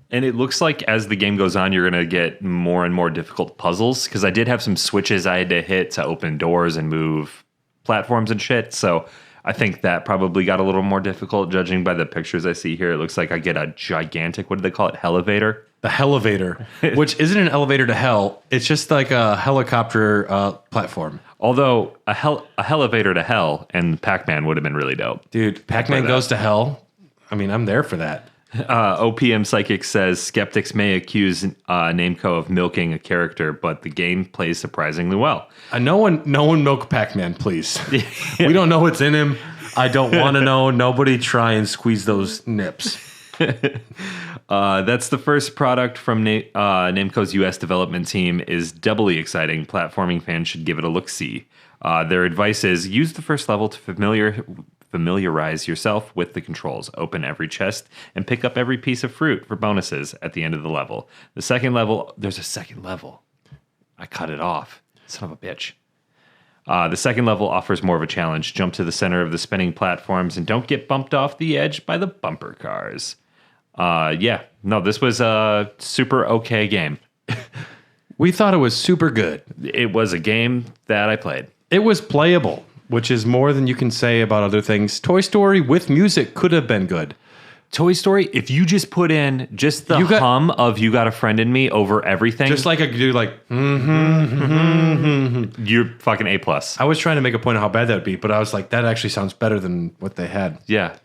it looks like as the game goes on, you're going to get more and more difficult puzzles because I did have some switches I had to hit to open doors and move platforms and shit. So I think that probably got a little more difficult judging by the pictures I see here. It looks like I get a gigantic, what do they call it, Hellevator? The Hellevator, which isn't an elevator to hell. It's just like a helicopter platform. Although a Hellevator to hell and Pac-Man would have been really dope. Dude, Pac-Man goes to hell. I mean, I'm there for that. OPM Psychic says skeptics may accuse Namco of milking a character, but the game plays surprisingly well. No one milk Pac-Man, please. We don't know what's in him. I don't want to know. Nobody try and squeeze those nips. That's the first product from Namco's U.S. development team. Is doubly exciting. Platforming fans should give it a look-see. Their advice is use the first level to familiarize yourself with the controls. Open every chest and pick up every piece of fruit for bonuses at the end of the level. The second level, there's a second level. I cut it off. Son of a bitch. The second level offers more of a challenge. Jump to the center of the spinning platforms and don't get bumped off the edge by the bumper cars. This was a super okay game. We thought it was super good. It was a game that I played. It was playable, which is more than you can say about other things. Toy Story with music could have been good. Toy Story, if you just put in just the hum of You Got a Friend in Me over everything. Just like a dude like, you're fucking A+. I was trying to make a point of how bad that would be, but I was like, that actually sounds better than what they had. Yeah.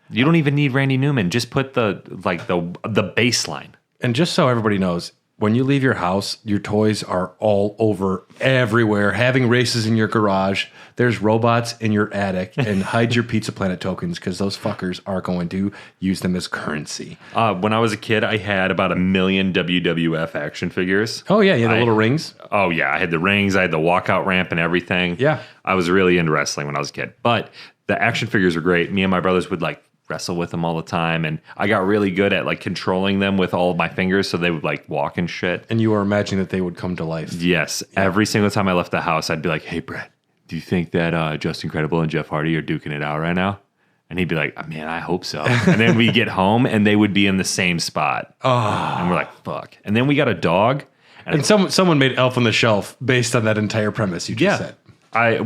You don't even need Randy Newman. Just put the bass line. And just so everybody knows, when you leave your house, your toys are all over everywhere, having races in your garage. There's robots in your attic, and hide your Pizza Planet tokens because those fuckers are going to use them as currency. When I was a kid, I had about 1 million WWF action figures. Oh, yeah, you had the little rings. Oh, yeah, I had the rings. I had the walkout ramp and everything. Yeah. I was really into wrestling when I was a kid. But the action figures were great. Me and my brothers would like wrestle with them all the time, and I got really good at like controlling them with all of my fingers so they would like walk and shit. And you were imagining that they would come to life. Yes. Yeah. Every single time I left the house, I'd be like, hey, Brett, do you think that Justin Credible and Jeff Hardy are duking it out right now? And he'd be like, man, I hope so. And then we get home and they would be in the same spot. Oh. And we're like, fuck. And then we got a dog. And someone made Elf on the Shelf based on that entire premise you just said.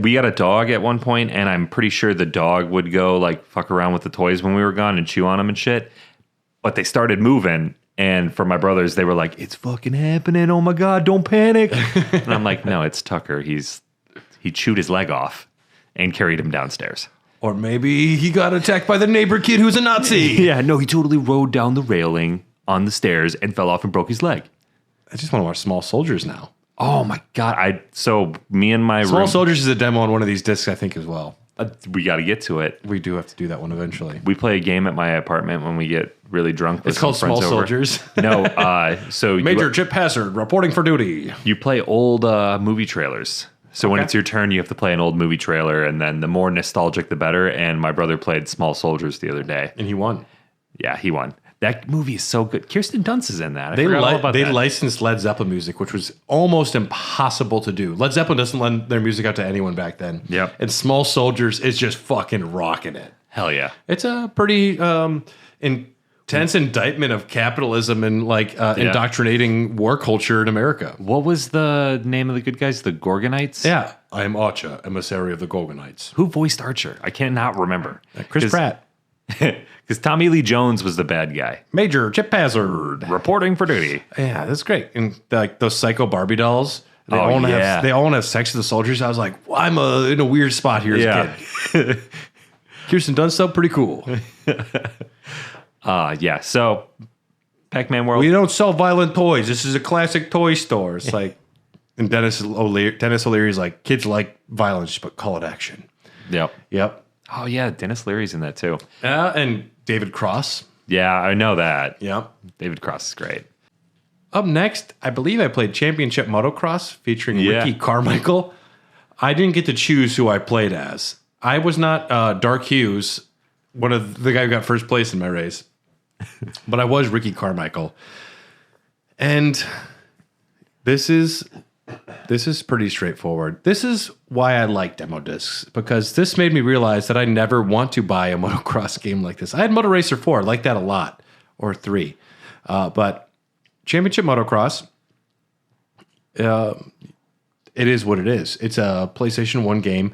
We got a dog at one point, and I'm pretty sure the dog would go like fuck around with the toys when we were gone and chew on them and shit. But they started moving, and for my brothers, they were like, "It's fucking happening! Oh my god, don't panic!" And I'm like, "No, it's Tucker. He chewed his leg off and carried him downstairs." Or maybe he got attacked by the neighbor kid who's a Nazi. Yeah, no, he totally rode down the railing on the stairs and fell off and broke his leg. I just want to watch Small Soldiers now. Oh my god! So me and my Small Soldiers is a demo on one of these discs, I think, as well. We got to get to it. We do have to do that one eventually. We play a game at my apartment when we get really drunk. It's called Small Soldiers. No, so Major Chip Hazard reporting for duty. You play old movie trailers. So when it's your turn, you have to play an old movie trailer, and then the more nostalgic, the better. And my brother played Small Soldiers the other day, and he won. Yeah, he won. That movie is so good. Kirsten Dunst is in that. They licensed Led Zeppelin music, which was almost impossible to do. Led Zeppelin doesn't lend their music out to anyone back then. Yep. And Small Soldiers is just fucking rocking it. Hell yeah. It's a pretty intense indictment of capitalism and indoctrinating war culture in America. What was the name of the good guys? The Gorgonites? Yeah. I am Archer, emissary of the Gorgonites. Who voiced Archer? I cannot remember. Chris Pratt. Because Tommy Lee Jones was the bad guy. Major Chip Hazard reporting for duty. Yeah, that's great. And like those Psycho Barbie dolls, they all have sex with the soldiers. I was like, well, I'm in a weird spot here as a kid. Kirsten Dunst, though, pretty cool. Yeah. So Pac-Man World. We don't sell violent toys. This is a classic toy store. It's like, and Dennis O'Leary's like, kids like violence, but call it action. Yep. Oh, yeah. Dennis Leary's in that, too. And David Cross. Yeah, I know that. Yep. David Cross is great. Up next, I believe I played Championship Motocross featuring Ricky Carmichael. I didn't get to choose who I played as. I was not Dark Hughes, one of the guy who got first place in my race. But I was Ricky Carmichael. And this is pretty straightforward. This is why I like demo discs, because this made me realize that I never want to buy a motocross game like this. I had Moto Racer 4, I like that a lot, or 3. But Championship Motocross, it is what it is. It's a PlayStation 1 game.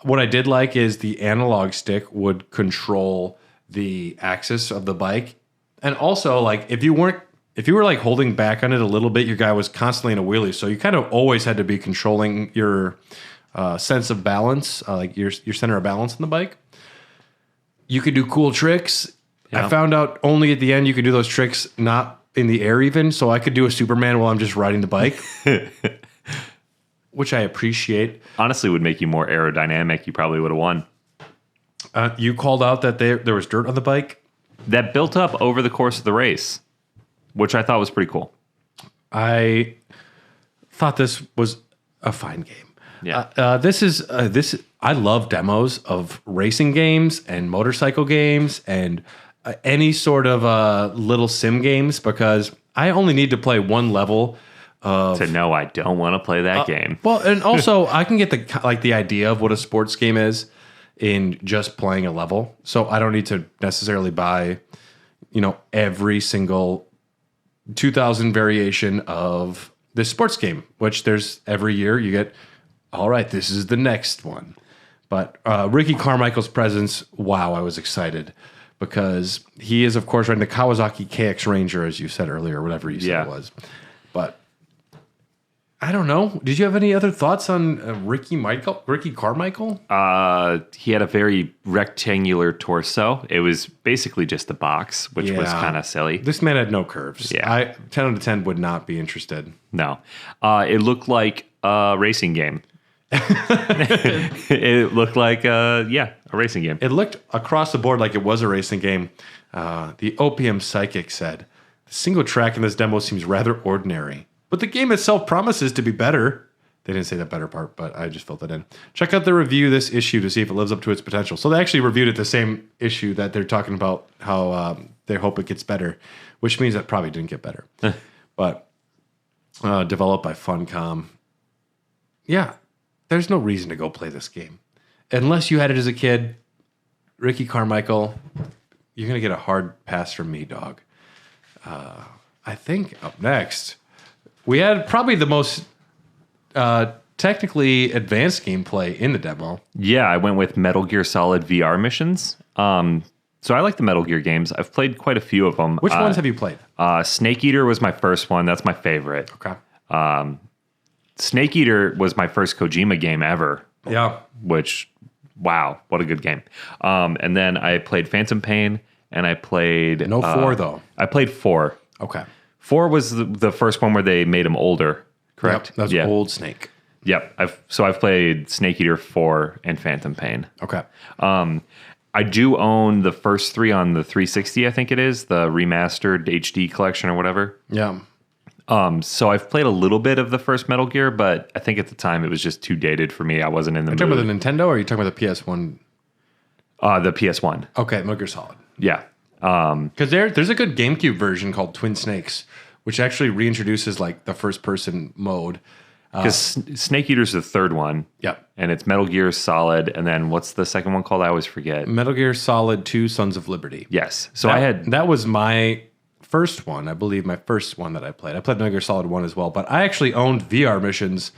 What I did like is the analog stick would control the axis of the bike. And also, like, if you were like holding back on it a little bit, your guy was constantly in a wheelie. So you kind of always had to be controlling your sense of balance, like your center of balance on the bike. You could do cool tricks. Yeah. I found out only at the end you could do those tricks not in the air even. So I could do a Superman while I'm just riding the bike, which I appreciate. Honestly, would make you more aerodynamic. You probably would have won. You called out that there was dirt on the bike. That built up over the course of the race, which I thought was pretty cool. I thought this was a fine game. Yeah. This. I love demos of racing games and motorcycle games and any sort of little sim games, because I only need to play one level to know I don't want to play that game. Well, and also I can get the idea of what a sports game is in just playing a level. So I don't need to necessarily buy, every single 2000 variation of this sports game, which there's every year you get, all right, this is the next one. But Ricky Carmichael's presence, wow, I was excited. because he is, of course, riding the Kawasaki KX Ranger, as you said earlier, or whatever you said it was. But I don't know. Did you have any other thoughts on Ricky Carmichael? He had a very rectangular torso. It was basically just a box, which was kind of silly. This man had no curves. Yeah. 10 out of 10 would not be interested. No. It looked like a racing game. It looked like, a racing game. It looked across the board like it was a racing game. The OPM Psychic said, the single track in this demo seems rather ordinary, but the game itself promises to be better. They didn't say that better part, but I just filled it in. Check out the review of this issue to see if it lives up to its potential. So they actually reviewed it the same issue that they're talking about how they hope it gets better, which means that probably didn't get better. But developed by Funcom. Yeah, there's no reason to go play this game. Unless you had it as a kid, Ricky Carmichael, you're going to get a hard pass from me, dog. I think up next, we had probably the most technically advanced gameplay in the demo. Yeah, I went with Metal Gear Solid VR missions. So I like the Metal Gear games. I've played quite a few of them. Which ones have you played? Snake Eater was my first one. That's my favorite. Okay. Snake Eater was my first Kojima game ever. Yeah. Which, wow, what a good game. And then I played Phantom Pain, and I played... No 4, though. I played 4. Okay. 4 was the first one where they made him older, correct? Yep, that was old Snake. Yep. I've played Snake Eater 4 and Phantom Pain. Okay. I do own the first 3 on the 360, I think it is, the remastered HD collection or whatever. Yeah. So I've played a little bit of the first Metal Gear, but I think at the time it was just too dated for me. I wasn't in the mood. Are you talking about the Nintendo or are you talking about the PS1? The PS1. Okay, Metal Gear Solid. Yeah. Because there's a good GameCube version called Twin Snakes, which actually reintroduces like the first person mode. Because Snake Eater's the third one. Yep. And it's Metal Gear Solid. And then what's the second one called? I always forget. Metal Gear Solid 2 Sons of Liberty. Yes. So that was my first one, I believe, my first one that I played. I played Metal Gear Solid 1 as well, but I actually owned VR missions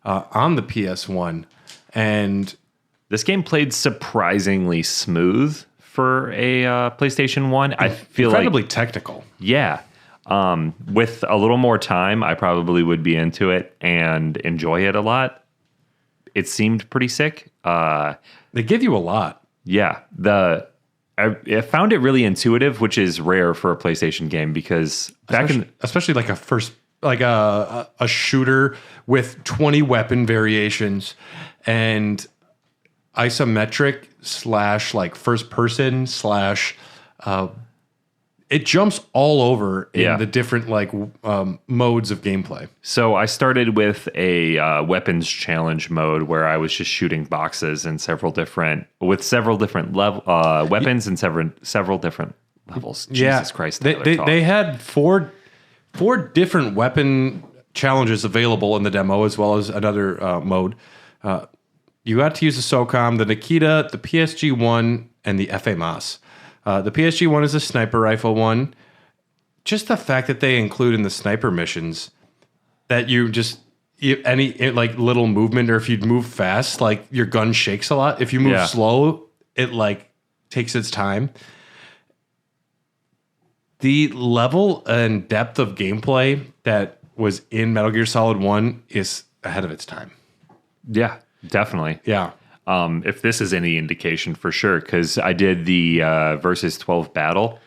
on the PS1. And this game played surprisingly smooth for a PlayStation 1. I feel incredibly technical. Yeah. With a little more time, I probably would be into it and enjoy it a lot. It seemed pretty sick. They give you a lot. Yeah. I found it really intuitive, which is rare for a PlayStation game because especially like a shooter with 20 weapon variations and isometric / like first person / it jumps all over in the different like modes of gameplay. So I started with a weapons challenge mode where I was just shooting boxes in several different weapons and several different levels. Jesus Christ! They had four different weapon challenges available in the demo, as well as another mode. You got to use the SOCOM, the Nikita, the PSG-1, and the FAMAS. The PSG-1 is a sniper rifle one. Just the fact that they include in the sniper missions that any like little movement, or if you move fast, like your gun shakes a lot. If you move slow, it like takes its time. The level and depth of gameplay that was in Metal Gear Solid 1 is ahead of its time. Yeah, definitely. Yeah. If this is any indication, for sure, because I did the versus 12 battle,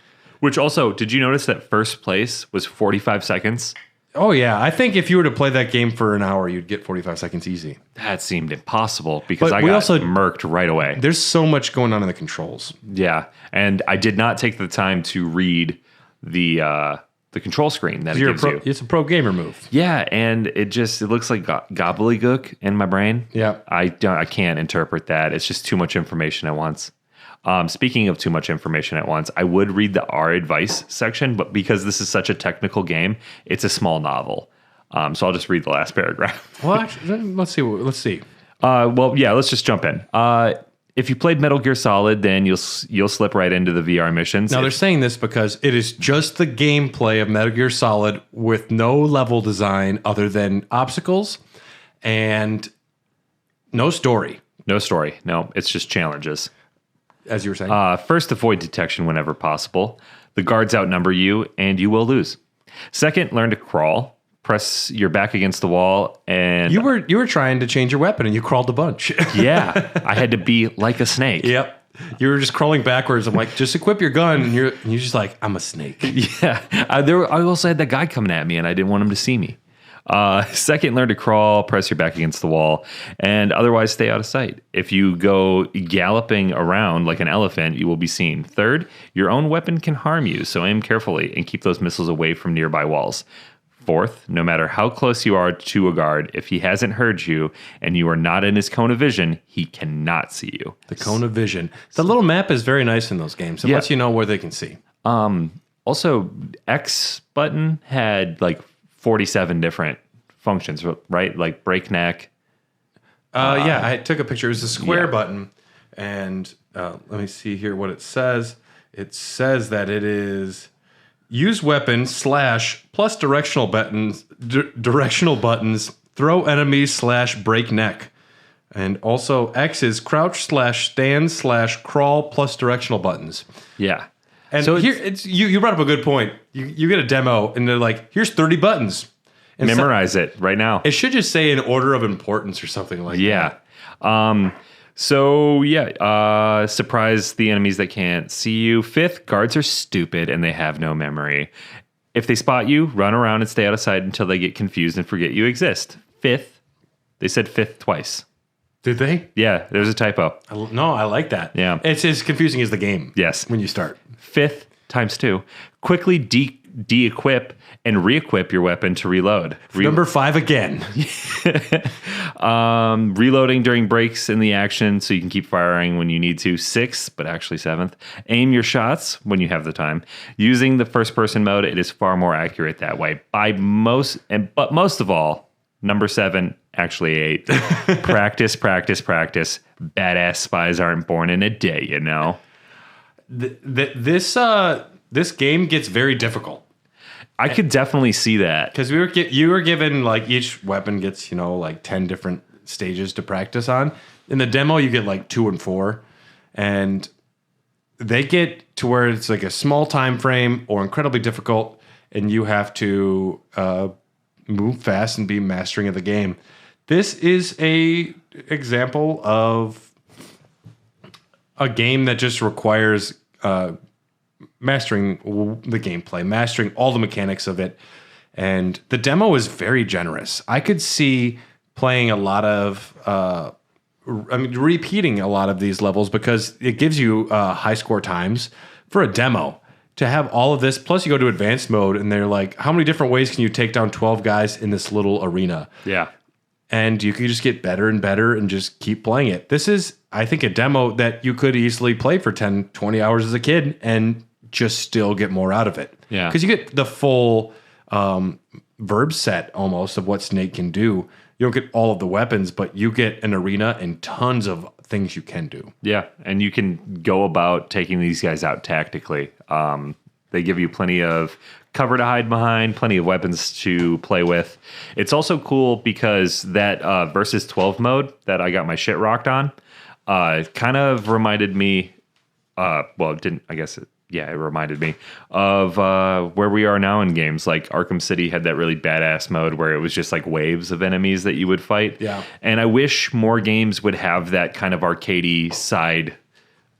which also, did you notice that first place was 45 seconds? Oh, yeah. I think if you were to play that game for an hour, you'd get 45 seconds easy. That seemed impossible because But I got murked right away. There's so much going on in the controls. Yeah, and I did not take the time to read the control screen that it gives you. It's a pro gamer move. Yeah, and it looks like gobbledygook in my brain. Yeah. I can't interpret that. It's just too much information at once. Speaking of too much information at once, I would read the advice section, but because this is such a technical game, it's a small novel. So I'll just read the last paragraph. What? Let's see. Let's just jump in. If you played Metal Gear Solid, then you'll slip right into the VR missions. Now, they're saying this because it is just the gameplay of Metal Gear Solid with no level design other than obstacles and no story. No story. No, it's just challenges. as you were saying. First, avoid detection whenever possible. The guards outnumber you, and you will lose. Second, learn to crawl. Press your back against the wall, and You were trying to change your weapon, and you crawled a bunch. yeah, I had to be like a snake. Yep. You were just crawling backwards. I'm like, just equip your gun. And you're just like, I'm a snake. Yeah, I also had that guy coming at me, and I didn't want him to see me. Second, learn to crawl, press your back against the wall, and otherwise stay out of sight. If you go galloping around like an elephant, you will be seen. Third, your own weapon can harm you, so aim carefully and keep those missiles away from nearby walls. Fourth, no matter how close you are to a guard, if he hasn't heard you and you are not in his cone of vision, he cannot see you. The cone of vision. The little map is very nice in those games. It lets you know where they can see. Also, X button had like 47 different functions, right? Like breakneck. Yeah, I took a picture. It was a square button. And let me see here what it says. It says that it is use weapon / plus directional buttons, throw enemies / break neck. And also X is crouch / stand / crawl plus directional buttons. Yeah. And so here, you brought up a good point. You get a demo, and they're like, here's 30 buttons. And memorize it right now. It should just say in order of importance or something like that. Yeah. Surprise the enemies that can't see you. Fifth, guards are stupid and they have no memory. If they spot you, run around and stay out of sight until they get confused and forget you exist. Fifth, they said fifth twice. Did they? Yeah, there's a typo. No, I like that. Yeah. It's as confusing as the game. Yes. When you start. Fifth, ×2. Quickly de-equip and re-equip your weapon to reload. Number 5 again. Reloading during breaks in the action so you can keep firing when you need to. 6th, but actually 7th. Aim your shots when you have the time. Using the first-person mode, it is far more accurate that way. But most of all, number 7, actually 8. Practice. Badass spies aren't born in a day, you know. This game gets very difficult. I could definitely see that. Because you were given, like, each weapon gets, like 10 different stages to practice on. In the demo, you get like 2 and 4. And they get to where it's like a small time frame or incredibly difficult. And you have to move fast and be mastering of the game. This is a example of a game that just requires mastering the gameplay, mastering all the mechanics of it. And the demo is very generous. I could see playing a lot of, repeating a lot of these levels because it gives you high score times for a demo. To have all of this, plus you go to advanced mode and they're like, how many different ways can you take down 12 guys in this little arena? Yeah. And you can just get better and better and just keep playing it. This is, I think, a demo that you could easily play for 10, 20 hours as a kid and just still get more out of it. Yeah. Because you get the full verb set almost of what Snake can do. You don't get all of the weapons, but you get an arena and tons of things you can do. Yeah, and you can go about taking these guys out tactically. They give you plenty of cover to hide behind, plenty of weapons to play with. It's also cool because that versus 12 mode that I got my shit rocked on kind of reminded me, it didn't, I guess, it reminded me of where we are now in games. Like Arkham City had that really badass mode where it was just like waves of enemies that you would fight. Yeah. And I wish more games would have that kind of arcadey side,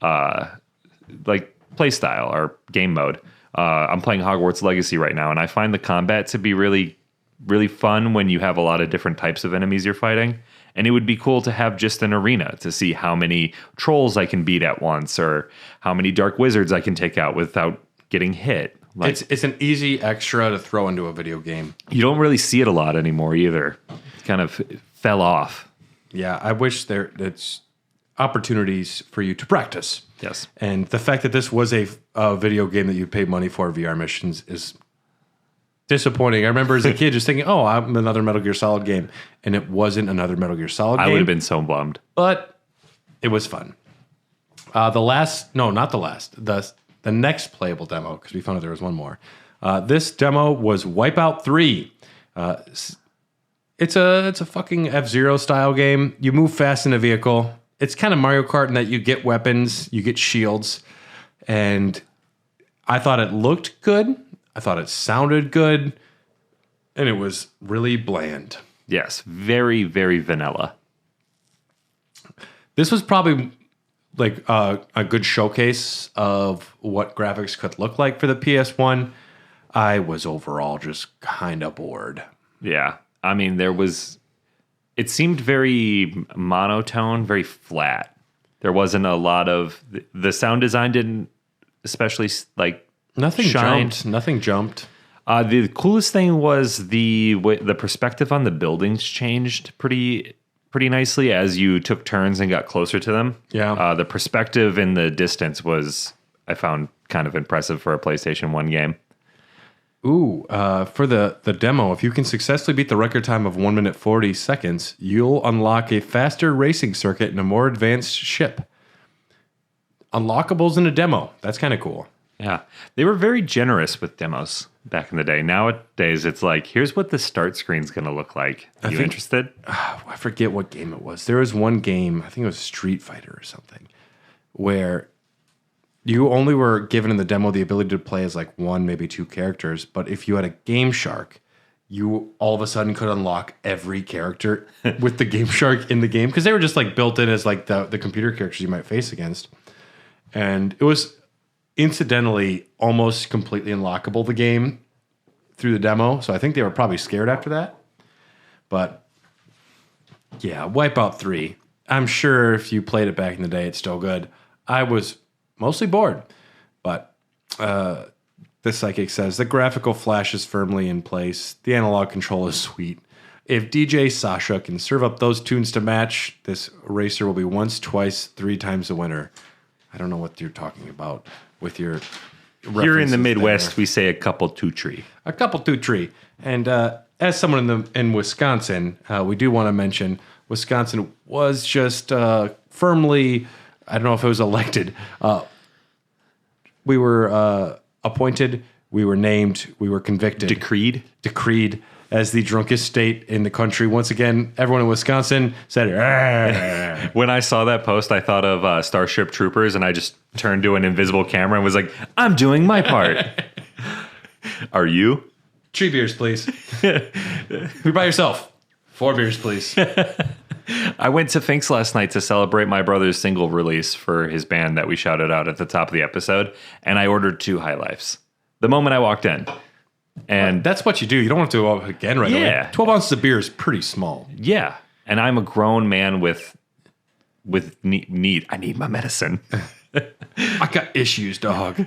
like play style or game mode. I'm playing Hogwarts Legacy right now, and I find the combat to be really, really fun when you have a lot of different types of enemies you're fighting. And it would be cool to have just an arena to see how many trolls I can beat at once or how many dark wizards I can take out without getting hit. Like, It's an easy extra to throw into a video game. You don't really see it a lot anymore either. It kind of fell off. Yeah, I wish it's opportunities for you to practice. Yes. And the fact that this was a video game that you paid money for, VR missions, is disappointing. I remember as a kid just thinking, oh, I'm another Metal Gear Solid game. And it wasn't another Metal Gear Solid game. I would have been so bummed. But it was fun. The next playable demo, because we found out there was one more. This demo was Wipeout 3. It's a fucking F-Zero style game. You move fast in a vehicle. it's kind of Mario Kart in that you get weapons, you get shields, and I thought it looked good. I thought it sounded good, and it was really bland. Yes, very, very vanilla. This was probably like a good showcase of what graphics could look like for the PS1. I was overall just kind of bored. Yeah. I mean, it seemed very monotone, very flat. There wasn't a lot of, the sound design didn't especially like Nothing shine. jumped. Nothing jumped. The coolest thing was the perspective on the buildings changed pretty nicely as you took turns and got closer to them. Yeah. The perspective in the distance was, I found, kind of impressive for a PlayStation 1 game. Ooh, for the demo, if you can successfully beat the record time of 1 minute 40 seconds, you'll unlock a faster racing circuit and a more advanced ship. Unlockables in a demo. That's kind of cool. Yeah. They were very generous with demos back in the day. Nowadays, it's like, here's what the start screen's going to look like. You interested? I forget what game it was. There was one game, I think it was Street Fighter or something, where you only were given in the demo the ability to play as like one, maybe two characters. But if you had a Game Shark, you all of a sudden could unlock every character with the Game Shark in the game because they were just like built in as like the computer characters you might face against. And it was incidentally almost completely unlockable, the game, through the demo. So I think they were probably scared after that. But yeah, Wipeout 3. I'm sure if you played it back in the day, it's still good. I was mostly bored. But the Psychic says, the graphical flash is firmly in place. The analog control is sweet. If DJ Sasha can serve up those tunes to match, this racer will be once, twice, 3 times the winner. I don't know what you're talking about with your Here in the Midwest, there. we say a couple two tree. A couple two tree. And as someone in Wisconsin, we do want to mention Wisconsin was just firmly, I don't know if it was elected. We were appointed, we were named, we were convicted. Decreed as the drunkest state in the country. Once again, everyone in Wisconsin said, "Argh." When I saw that post, I thought of Starship Troopers, and I just turned to an invisible camera and was like, I'm doing my part. Are you? 3 beers, please. You're by yourself. 4 beers, please. I went to Finks last night to celebrate my brother's single release for his band that we shouted out at the top of the episode, and I ordered 2 High Lifes the moment I walked in. And that's what you do. You don't want to go up again right away. 12 ounces of beer is pretty small. Yeah. And I'm a grown man with need. I need my medicine. I got issues, dog.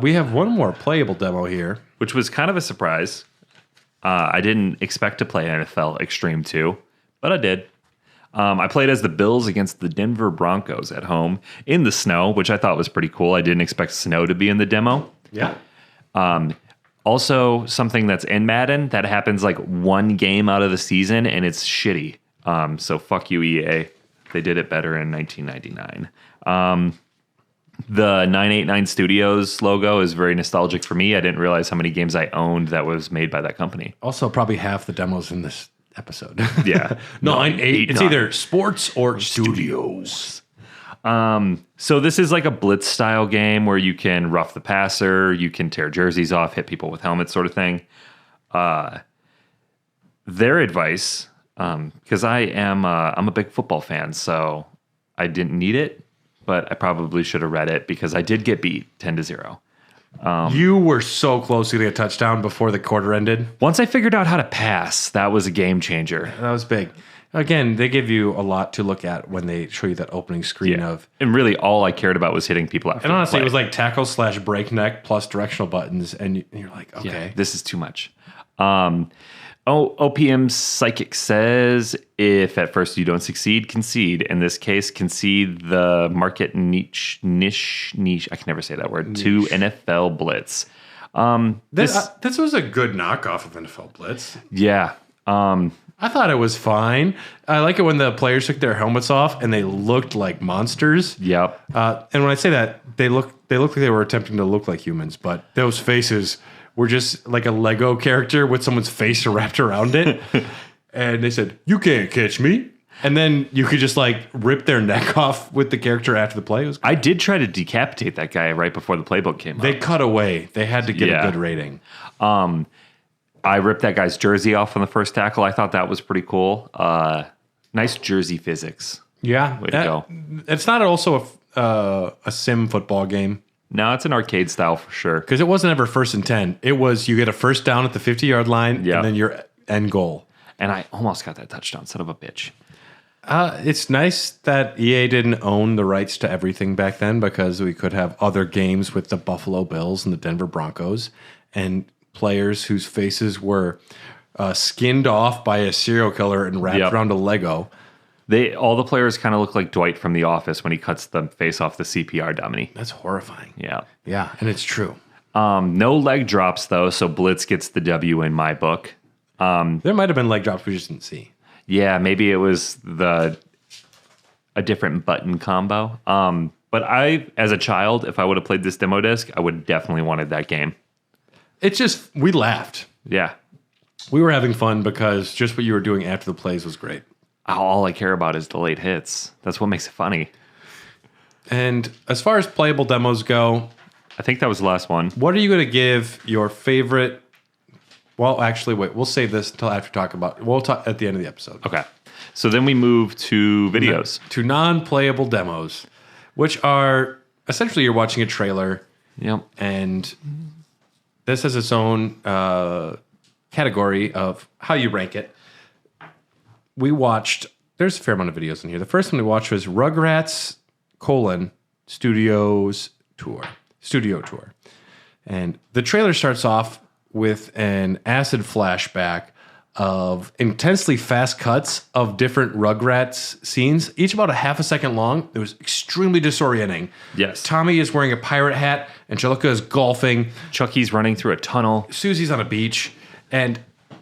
We have one more playable demo here. Which was kind of a surprise. I didn't expect to play NFL Extreme 2, but I did. I played as the Bills against the Denver Broncos at home in the snow, which I thought was pretty cool. I didn't expect snow to be in the demo. Yeah. Also, something that's in Madden that happens like 1 game out of the season, and it's shitty. So fuck you, EA. They did it better in 1999. The 989 Studios logo is very nostalgic for me. I didn't realize how many games I owned that was made by that company. Also, probably half the demos in this episode. Yeah. 989. It's either sports or studios. So this is like a blitz style game where you can rough the passer, you can tear jerseys off, hit people with helmets, sort of thing. Their advice, because I'm a big football fan, so I didn't need it, but I probably should have read it because I did get beat 10-0. You were so close to getting a touchdown before the quarter ended. Once I figured out how to pass, that was a game changer. That was big. Again, they give you a lot to look at when they show you that opening screen of. And really, all I cared about was hitting people after. And honestly, it was like tackle / breakneck plus directional buttons, and you're like, okay, yeah, this is too much. OPM Psychic says, if at first you don't succeed, concede. In this case, concede the market niche. I can never say that word. Niche. To NFL Blitz. This was a good knockoff of NFL Blitz. Yeah. I thought it was fine. I like it when the players took their helmets off and they looked like monsters. Yep. And when I say that, they look like they were attempting to look like humans, but those faces were just like a Lego character with someone's face wrapped around it. And they said, "You can't catch me." And then you could just like rip their neck off with the character after the play. It was I did try to decapitate that guy right before the playbook came They out. cut away. They had to get Yeah. a good rating. I ripped that guy's jersey off on the first tackle. I thought that was pretty cool. Nice jersey physics. Yeah. Way to go. It's not also a sim football game No, it's an arcade style for sure. because it wasn't ever first and 10. It was you get a first down at the 50-yard line Yeah. and then your end goal. And I almost got that touchdown, son of a bitch. It's nice that EA didn't own the rights to everything back then because we could have other games with the Buffalo Bills and the Denver Broncos and players whose faces were skinned off by a serial killer and wrapped Yep. around a Lego. All the players kind of look like Dwight from The Office when he cuts the face off the CPR dummy. That's horrifying. Yeah. Yeah, and it's true. No leg drops though, so Blitz gets the W in my book. There might have been leg drops we just didn't see. Yeah, maybe it was a different button combo. But I, as a child, if I would have played this demo disc, I would definitely wanted that game. It's just, we laughed. Yeah. We were having fun because just what you were doing after the plays was great. All I care about is the late hits. That's what makes it funny. And as far as playable demos go, I think that was the last one. what are you going to give your favorite? Well, actually, wait. We'll save this until after talk about. We'll talk at the end of the episode. Okay. So then we move to videos. To non-playable demos, which are essentially you're watching a trailer, Yep. and this has its own category of how you rank it. We watched. There's a fair amount of videos in here. The first one we watched was Rugrats: Studio Tour, and the trailer starts off with an acid flashback of intensely fast cuts of different Rugrats scenes, each about a half a second long. It was extremely disorienting. Yes. Tommy is wearing a pirate hat, Angelica is golfing, Chucky's running through a tunnel. Susie's on a beach, and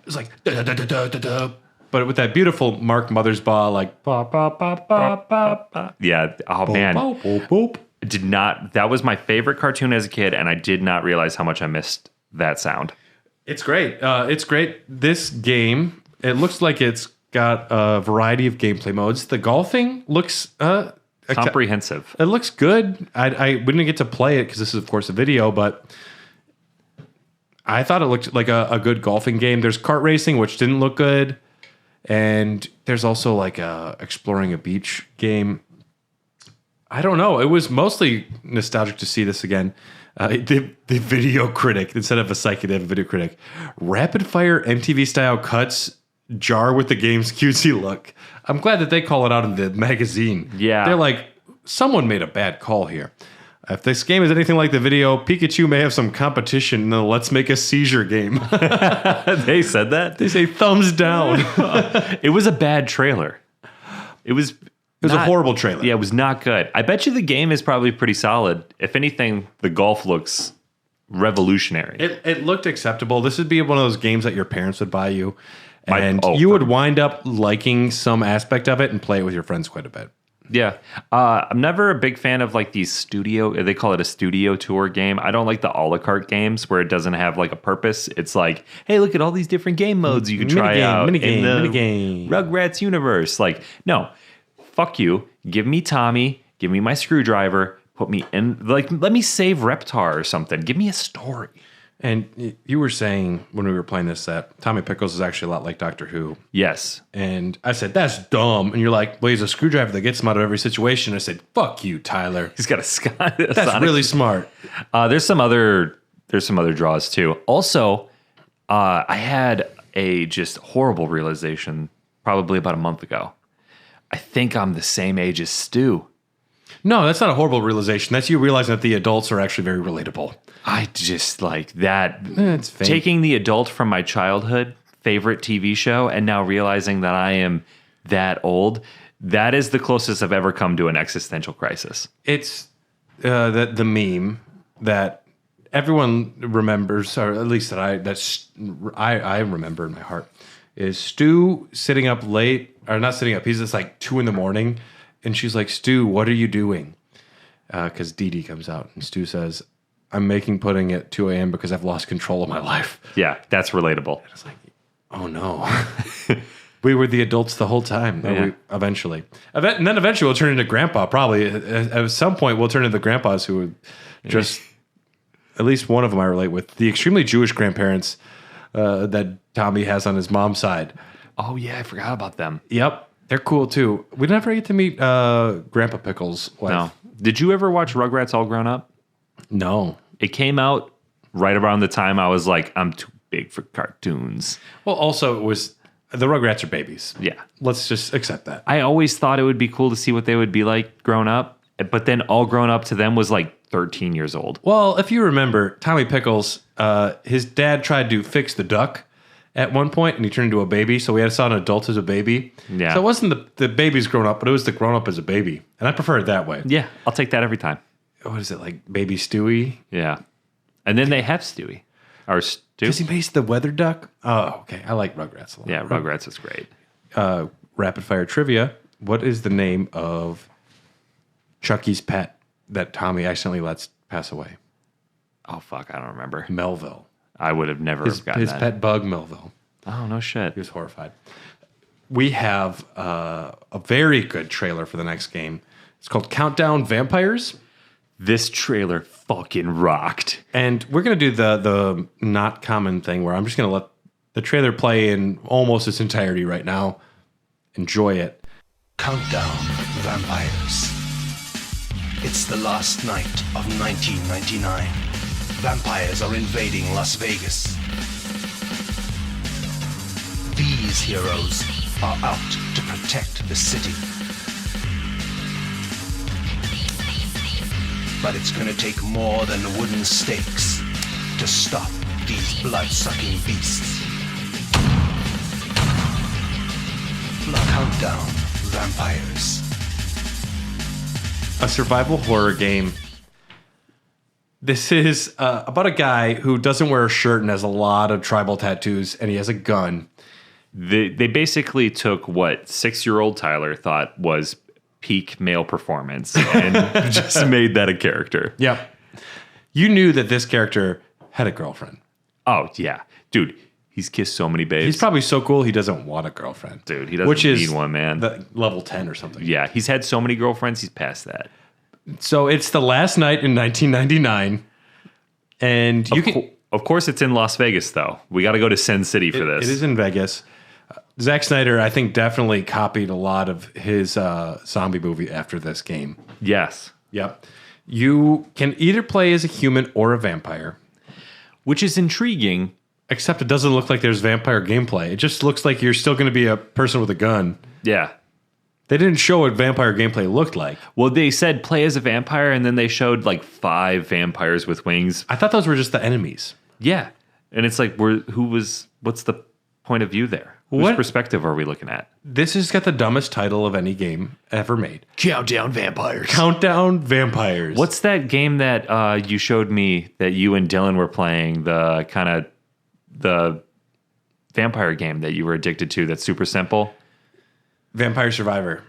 it's like da da da da da da. But with that beautiful Mark Mothersbaugh, like ba ba ba ba ba ba. Yeah. Oh, man. Boop, boop, boop. Did not. That was my favorite cartoon as a kid, and I did not realize how much I missed that sound. It's great. It's great. This game, it looks like it's got a variety of gameplay modes. The golfing looks Comprehensive. it looks good. I we didn't get to play it because this is, of course, a video, but I thought it looked like a good golfing game. There's kart racing, which didn't look good, and there's also like exploring a beach game. I don't know. It was mostly nostalgic to see this again. The video critic, instead of a psychic, they have a video critic. Rapid fire MTV style cuts jar with the game's cutesy look. I'm glad that they call it out in the magazine. Yeah. They're like, someone made a bad call here. If this game is anything like the video, Pikachu may have some competition in the Let's Make a Seizure game. They said that? They say thumbs down. It was a bad trailer. It was a horrible trailer. Yeah, it was not good. I bet you the game is probably pretty solid. If anything, the golf looks revolutionary. It looked acceptable. This would be one of those games that your parents would buy you. And oh, you would wind up liking some aspect of it and play it with your friends quite a bit. Yeah. I'm never a big fan of like these they call it a studio tour game. I don't like the a la carte games where it doesn't have like a purpose. It's like, hey, look at all these different game modes you can try out in the Rugrats universe. Like, no, fuck you. Give me Tommy. Give me my screwdriver. Put me in, like, let me save Reptar or something. Give me a story. And you were saying when we were playing this that Tommy Pickles is actually a lot like Doctor Who. Yes. And I said, that's dumb. And you're like, well, he's a screwdriver that gets him out of every situation. I said, fuck you, Tyler. He's got a That's Sonic. really smart. There's some other draws too. Also, I had a just horrible realization probably about a month ago. I think I'm the same age as Stu. No, that's not a horrible realization. That's you realizing that the adults are actually very relatable. I just like that. It's fake. Taking the adult from my childhood favorite TV show and now realizing that I am that old. That is the closest I've ever come to an existential crisis. It's the meme that everyone remembers, or at least that I remember in my heart, is Stu sitting up late, or not sitting up. He's just like 2 a.m, and she's like, "Stu, what are you doing?" Because Dee Dee comes out, and Stu says, "I'm making pudding at 2 a.m. because I've lost control of my life." Yeah, that's relatable. It's like, oh no. We were the adults the whole time. Eventually. And then eventually we'll turn into grandpa, probably. At some point, we'll turn into the grandpas who would just, at least one of them I relate with, the extremely Jewish grandparents that Tommy has on his mom's side. Oh, yeah, I forgot about them. Yep. They're cool, too. We never get to meet Grandpa Pickle's wife. No. Did you ever watch Rugrats All Grown Up? No. It came out right around the time I was like, I'm too big for cartoons. Well, also, it was... The Rugrats are babies. Yeah. Let's just accept that. I always thought it would be cool to see what they would be like grown up, but then All Grown Up to them was like 13 years old. Well, if you remember, Tommy Pickles, his dad tried to fix the duck at one point, and he turned into a baby, so we saw an adult as a baby. Yeah. So it wasn't the baby's grown up, but it was the grown up as a baby. And I prefer it that way. Yeah, I'll take that every time. What is it, like Baby Stewie? Yeah. And then they have Stewie. Or Stu. Does he make the weather duck? Oh, okay. I like Rugrats a lot. Yeah, Rugrats is great. Rapid fire trivia. What is the name of Chucky's pet that Tommy accidentally lets pass away? Oh, fuck, I don't remember. Melville. I would have never gotten His that. pet bug, Melville. Oh, no shit. He was horrified. We have a very good trailer for the next game. It's called Countdown Vampires. This trailer fucking rocked. And we're going to do the not common thing where I'm just going to let the trailer play in almost its entirety right now. Enjoy it. Countdown Vampires. It's the last night of 1999. Vampires are invading Las Vegas. These heroes are out to protect the city. But it's gonna take more than wooden stakes to stop these blood-sucking beasts. Countdown Vampires. A survival horror game. This is about a guy who doesn't wear a shirt and has a lot of tribal tattoos, and he has a gun. They basically took what 6-year-old Tyler thought was peak male performance and just made that a character. Yep. You knew that this character had a girlfriend. Oh, yeah. Dude, he's kissed so many babes. He's probably so cool he doesn't want a girlfriend. Dude, he doesn't need one, man. Level 10 or something. Yeah, he's had so many girlfriends, he's past that. So it's the last night in 1999. And Of course, it's in Las Vegas, though. We got to go to Sin City for this. It is in Vegas. Zack Snyder, I think, definitely copied a lot of his zombie movie after this game. Yes. Yep. You can either play as a human or a vampire. Which is intriguing. Except it doesn't look like there's vampire gameplay. It just looks like you're still going to be a person with a gun. Yeah. They didn't show what vampire gameplay looked like. Well, they said play as a vampire, and then they showed like 5 vampires with wings. I thought those were just the enemies. Yeah. And it's like, what's the point of view there? Whose perspective are we looking at? This has got the dumbest title of any game ever made. Countdown Vampires. Countdown Vampires. What's that game that you showed me that you and Dylan were playing? The vampire game that you were addicted to that's super simple? Vampire Survivor.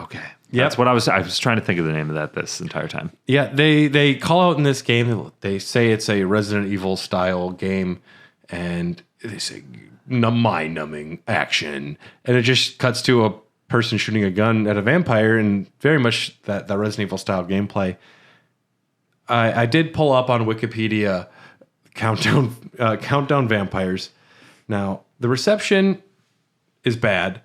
Okay. Yep. That's what I was trying to think of the name of that this entire time. Yeah, they call out in this game, they say it's a Resident Evil style game, and they say mind-numbing action, and it just cuts to a person shooting a gun at a vampire, and very much that Resident Evil style gameplay. I did pull up on Wikipedia Countdown Vampires. Now, the reception is bad.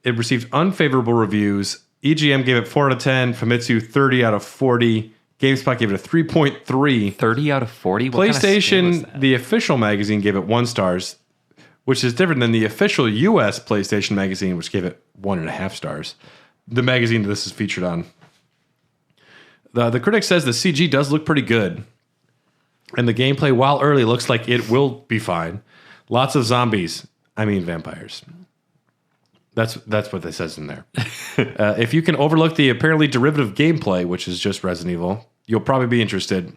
It received unfavorable reviews. EGM gave it 4 out of 10. Famitsu 30 out of 40. GameSpot gave it a 3.3. 30 out of 40? What PlayStation, kind of was that? the official magazine, gave it 1 stars, which is different than the official US PlayStation magazine, which gave it 1.5 stars. The magazine this is featured on. The critic says the CG does look pretty good. And the gameplay, while early, looks like it will be fine. Lots of zombies. I mean vampires. That's what it says in there. If you can overlook the apparently derivative gameplay, which is just Resident Evil, you'll probably be interested.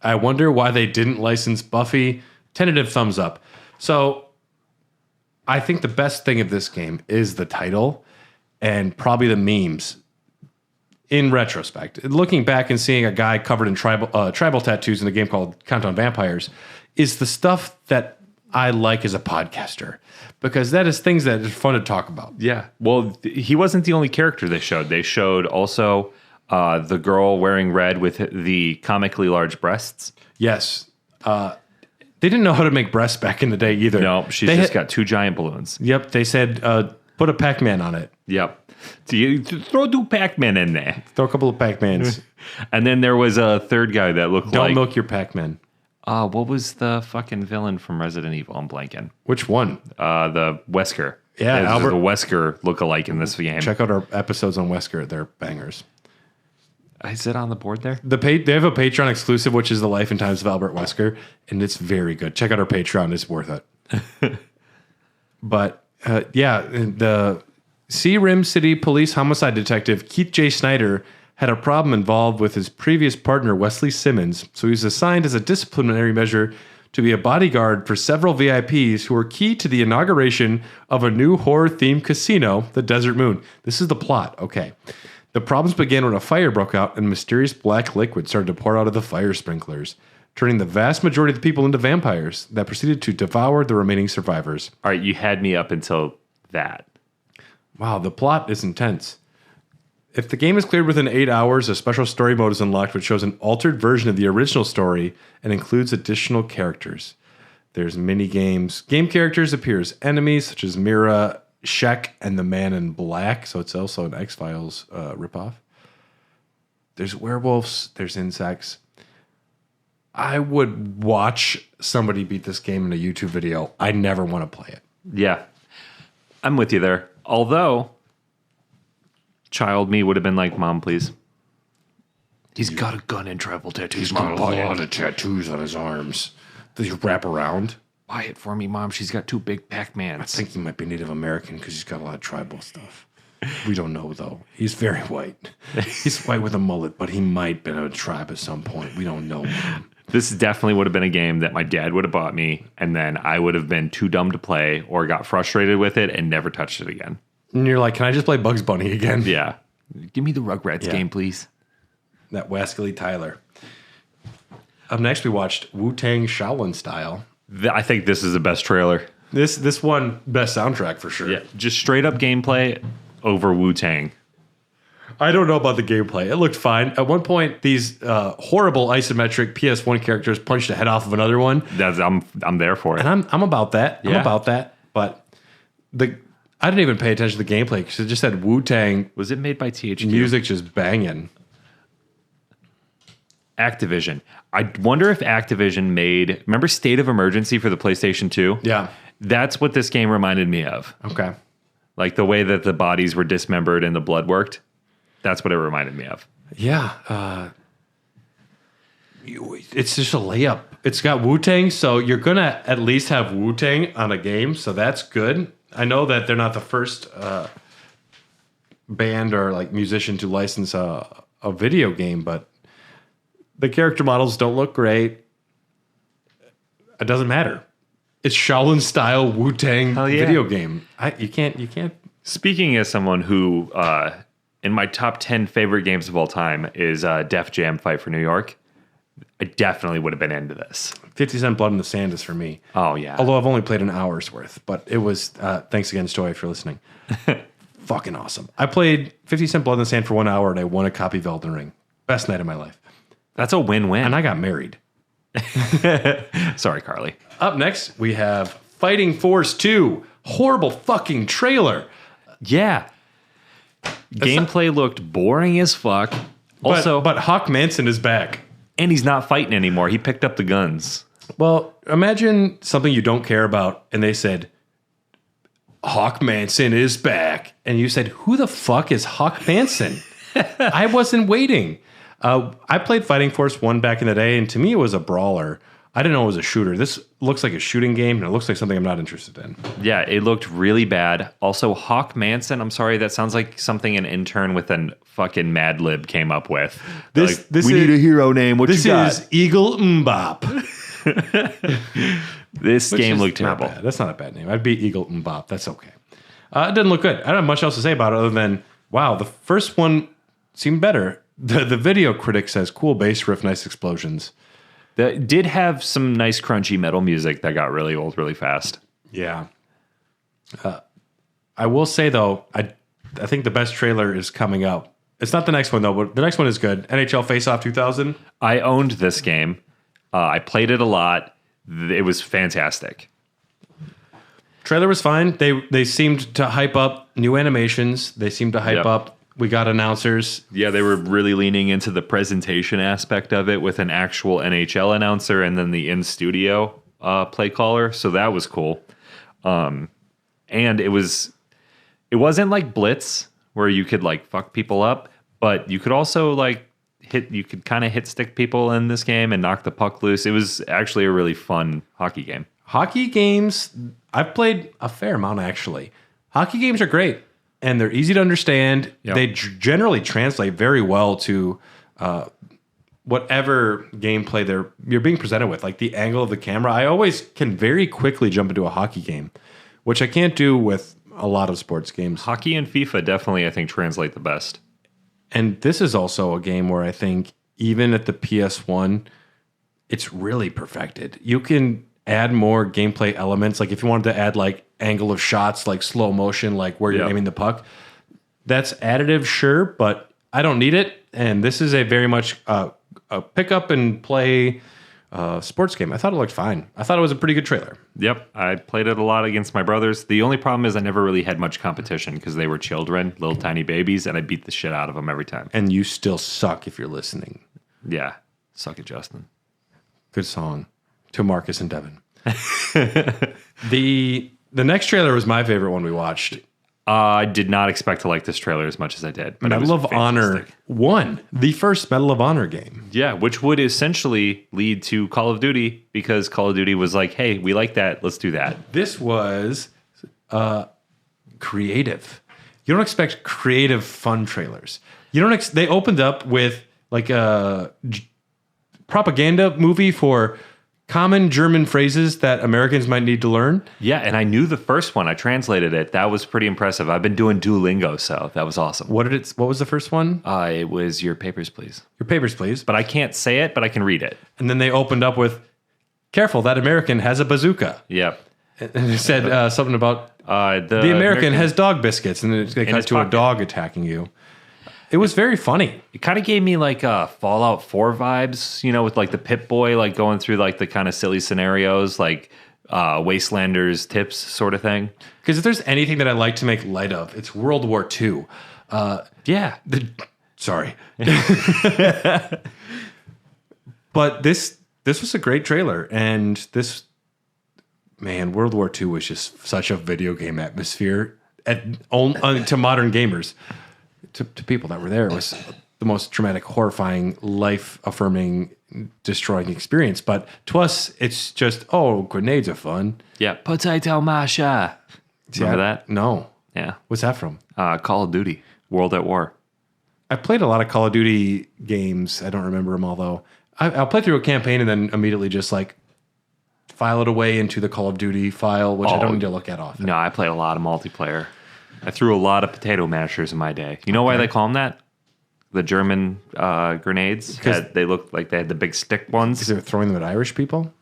I wonder why they didn't license Buffy. Tentative thumbs up. So I think the best thing of this game is the title and probably the memes. In retrospect, looking back and seeing a guy covered in tribal tattoos in a game called Countdown Vampires is the stuff that I like as a podcaster because that is things that is fun to talk about. Yeah. Well, he wasn't the only character they showed. They showed also the girl wearing red with the comically large breasts. Yes. They didn't know how to make breasts back in the day either. No, she's got 2 giant balloons. Yep. They said, put a Pac-Man on it. Yep. So you throw 2 Pac-Man in there. Throw a couple of Pac-Mans. And then there was a third guy that looked Don't milk your Pac-Man. What was the fucking villain from Resident Evil? I'm blanking. Which one? The Wesker. Yeah, There's Albert. the Wesker lookalike in this game. Check out our episodes on Wesker. They're bangers. Is it on the board there? They have a Patreon exclusive, which is the Life and Times of Albert Wesker, and it's very good. Check out our Patreon; it's worth it. But the Rim City Police homicide detective Keith J. Snyder had a problem involved with his previous partner Wesley Simmons, so he was assigned as a disciplinary measure to be a bodyguard for several VIPs who were key to the inauguration of a new horror-themed casino, the Desert Moon. This is the plot. Okay. The problems began when a fire broke out and mysterious black liquid started to pour out of the fire sprinklers, turning the vast majority of the people into vampires that proceeded to devour the remaining survivors. All right, you had me up until that. Wow, the plot is intense. If the game is cleared within 8 hours, a special story mode is unlocked which shows an altered version of the original story and includes additional characters. There's mini games. Game characters appear as enemies such as Mira, Shek, and the Man in Black, so it's also an X-Files ripoff. There's werewolves, there's insects. I would watch somebody beat this game in a YouTube video. I never want to play it. Yeah, I'm with you there. Although, child me would have been like, Mom, please. He's got a gun and tribal tattoos. He's got a lot of tattoos on his arms. Does he wrap around? Buy it for me, Mom. She's got 2 big Pac-Mans. I think he might be Native American because he's got a lot of tribal stuff. We don't know, though. He's very white. He's white with a mullet, but he might have been a tribe at some point. We don't know. This definitely would have been a game that my dad would have bought me, and then I would have been too dumb to play or got frustrated with it and never touched it again. And you're like, can I just play Bugs Bunny again? Yeah. Give me the Rugrats game, please. That Wascally Tyler. Up next, we watched Wu-Tang Shaolin Style. I think this is the best trailer. This won best soundtrack for sure. Yeah, just straight up gameplay over Wu-Tang. I don't know about the gameplay. It looked fine. At one point, these horrible isometric PS1 characters punched the head off of another one. I'm there for it. And I'm about that. I'm Yeah. about that. But I didn't even pay attention to the gameplay because it just had Wu-Tang Was it made by THQ? music just banging. Activision. I wonder if Activision made... Remember State of Emergency for the PlayStation 2? Yeah. That's what this game reminded me of. Okay. Like the way that the bodies were dismembered and the blood worked. That's what it reminded me of. Yeah. It's just a layup. It's got Wu-Tang, so you're going to at least have Wu-Tang on a game, so that's good. I know that they're not the first band or like musician to license a video game, but the character models don't look great. It doesn't matter. It's Shaolin style Wu-Tang video game. You can't. Speaking as someone who, in my top 10 favorite games of all time, is Def Jam Fight for New York, I definitely would have been into this. 50 Cent Blood in the Sand is for me. Oh, yeah. Although I've only played an hour's worth, but it was, thanks again, Stoy, if you're listening. Fucking awesome. I played 50 Cent Blood in the Sand for 1 hour and I won a copy of Elden Ring. Best night of my life. That's a win-win. And I got married. Sorry, Carly. Up next, we have Fighting Force 2. Horrible fucking trailer. Yeah. Gameplay looked boring as fuck. Also, But Hawk Manson is back. and he's not fighting anymore. He picked up the guns. Well, imagine something you don't care about, and they said, Hawk Manson is back. And you said, who the fuck is Hawk Manson? I wasn't waiting. I played Fighting Force 1 back in the day, and to me it was a brawler. I didn't know it was a shooter. This looks like a shooting game, and it looks like something I'm not interested in. Yeah, it looked really bad. Also, Hawk Manson, I'm sorry, that sounds like something an intern with an fucking Mad Lib came up with. We need a hero name. What you got? This is Eagle Mbop. This game looked terrible. Not bad. That's not a bad name. I'd be Eagle Mbop. That's okay. It didn't look good. I don't have much else to say about it other than, wow, the first one seemed better. The video critic says, cool bass riff, nice explosions. That did have some nice crunchy metal music that got really old really fast. Yeah. I will say, though, I think the best trailer is coming up. It's not the next one, though, but the next one is good. NHL FaceOff 2000. I owned this game. I played it a lot. It was fantastic. Trailer was fine. They seemed to hype up new animations. They seemed to hype up. We got announcers. Yeah, they were really leaning into the presentation aspect of it with an actual NHL announcer and then the in-studio play caller. So that was cool. And it wasn't like Blitz where you could like fuck people up, but you could also like you could kind of hit stick people in this game and knock the puck loose. It was actually a really fun hockey game. Hockey games, I've played a fair amount actually. Hockey games are great. And they're easy to understand. Yep. They generally translate very well to whatever gameplay you're being presented with, like the angle of the camera. I always can very quickly jump into a hockey game, which I can't do with a lot of sports games. Hockey and FIFA definitely, I think, translate the best. And this is also a game where I think even at the PS1, it's really perfected. You can add more gameplay elements. Like if you wanted to add like angle of shots, like slow motion, like where you're aiming the puck, that's additive, sure, but I don't need it. And this is a very much a pick up and play sports game. I thought it looked fine. I thought it was a pretty good trailer. Yep, I played it a lot against my brothers. The only problem is I never really had much competition because they were children, little tiny babies, and I beat the shit out of them every time. And you still suck if you're listening. Yeah, suck it, Justin. Good song to Marcus and Devin. The next trailer was my favorite one we watched. I did not expect to like this trailer as much as I did. But Medal of Honor 1, the first Medal of Honor game. Yeah, which would essentially lead to Call of Duty because Call of Duty was like, hey, we like that. Let's do that. This was creative. You don't expect creative, fun trailers. You don't. They opened up with like a propaganda movie for common German phrases that Americans might need to learn. Yeah, and I knew the first one. I translated it. That was pretty impressive. I've been doing Duolingo, so that was awesome. What was the first one? It was Your Papers, Please. Your Papers, Please. But I can't say it, but I can read it. And then they opened up with, careful, that American has a bazooka. Yep. And it said something about the American has dog biscuits, and they cut to a dog attacking you. It was very funny. It kind of gave me like Fallout 4 vibes, with like the Pip-Boy, like going through like the kind of silly scenarios, like Wastelanders tips sort of thing. Because if there's anything that I like to make light of, it's World War II. Yeah. Sorry. But this was a great trailer. And World War II was just such a video game atmosphere to modern gamers. To people that were there, it was the most traumatic, horrifying, life-affirming, destroying experience. But to us, it's just, grenades are fun. Yeah, potato masher. Remember that? No. Yeah. What's that from? Call of Duty, World at War. I played a lot of Call of Duty games. I don't remember them all, though. I'll play through a campaign and then immediately just, like, file it away into the Call of Duty file, which I don't need to look at often. No, I played a lot of multiplayer. I threw a lot of potato mashers in my day. You know why they call them that? The German grenades? They looked like they had the big stick ones. Because they were throwing them at Irish people?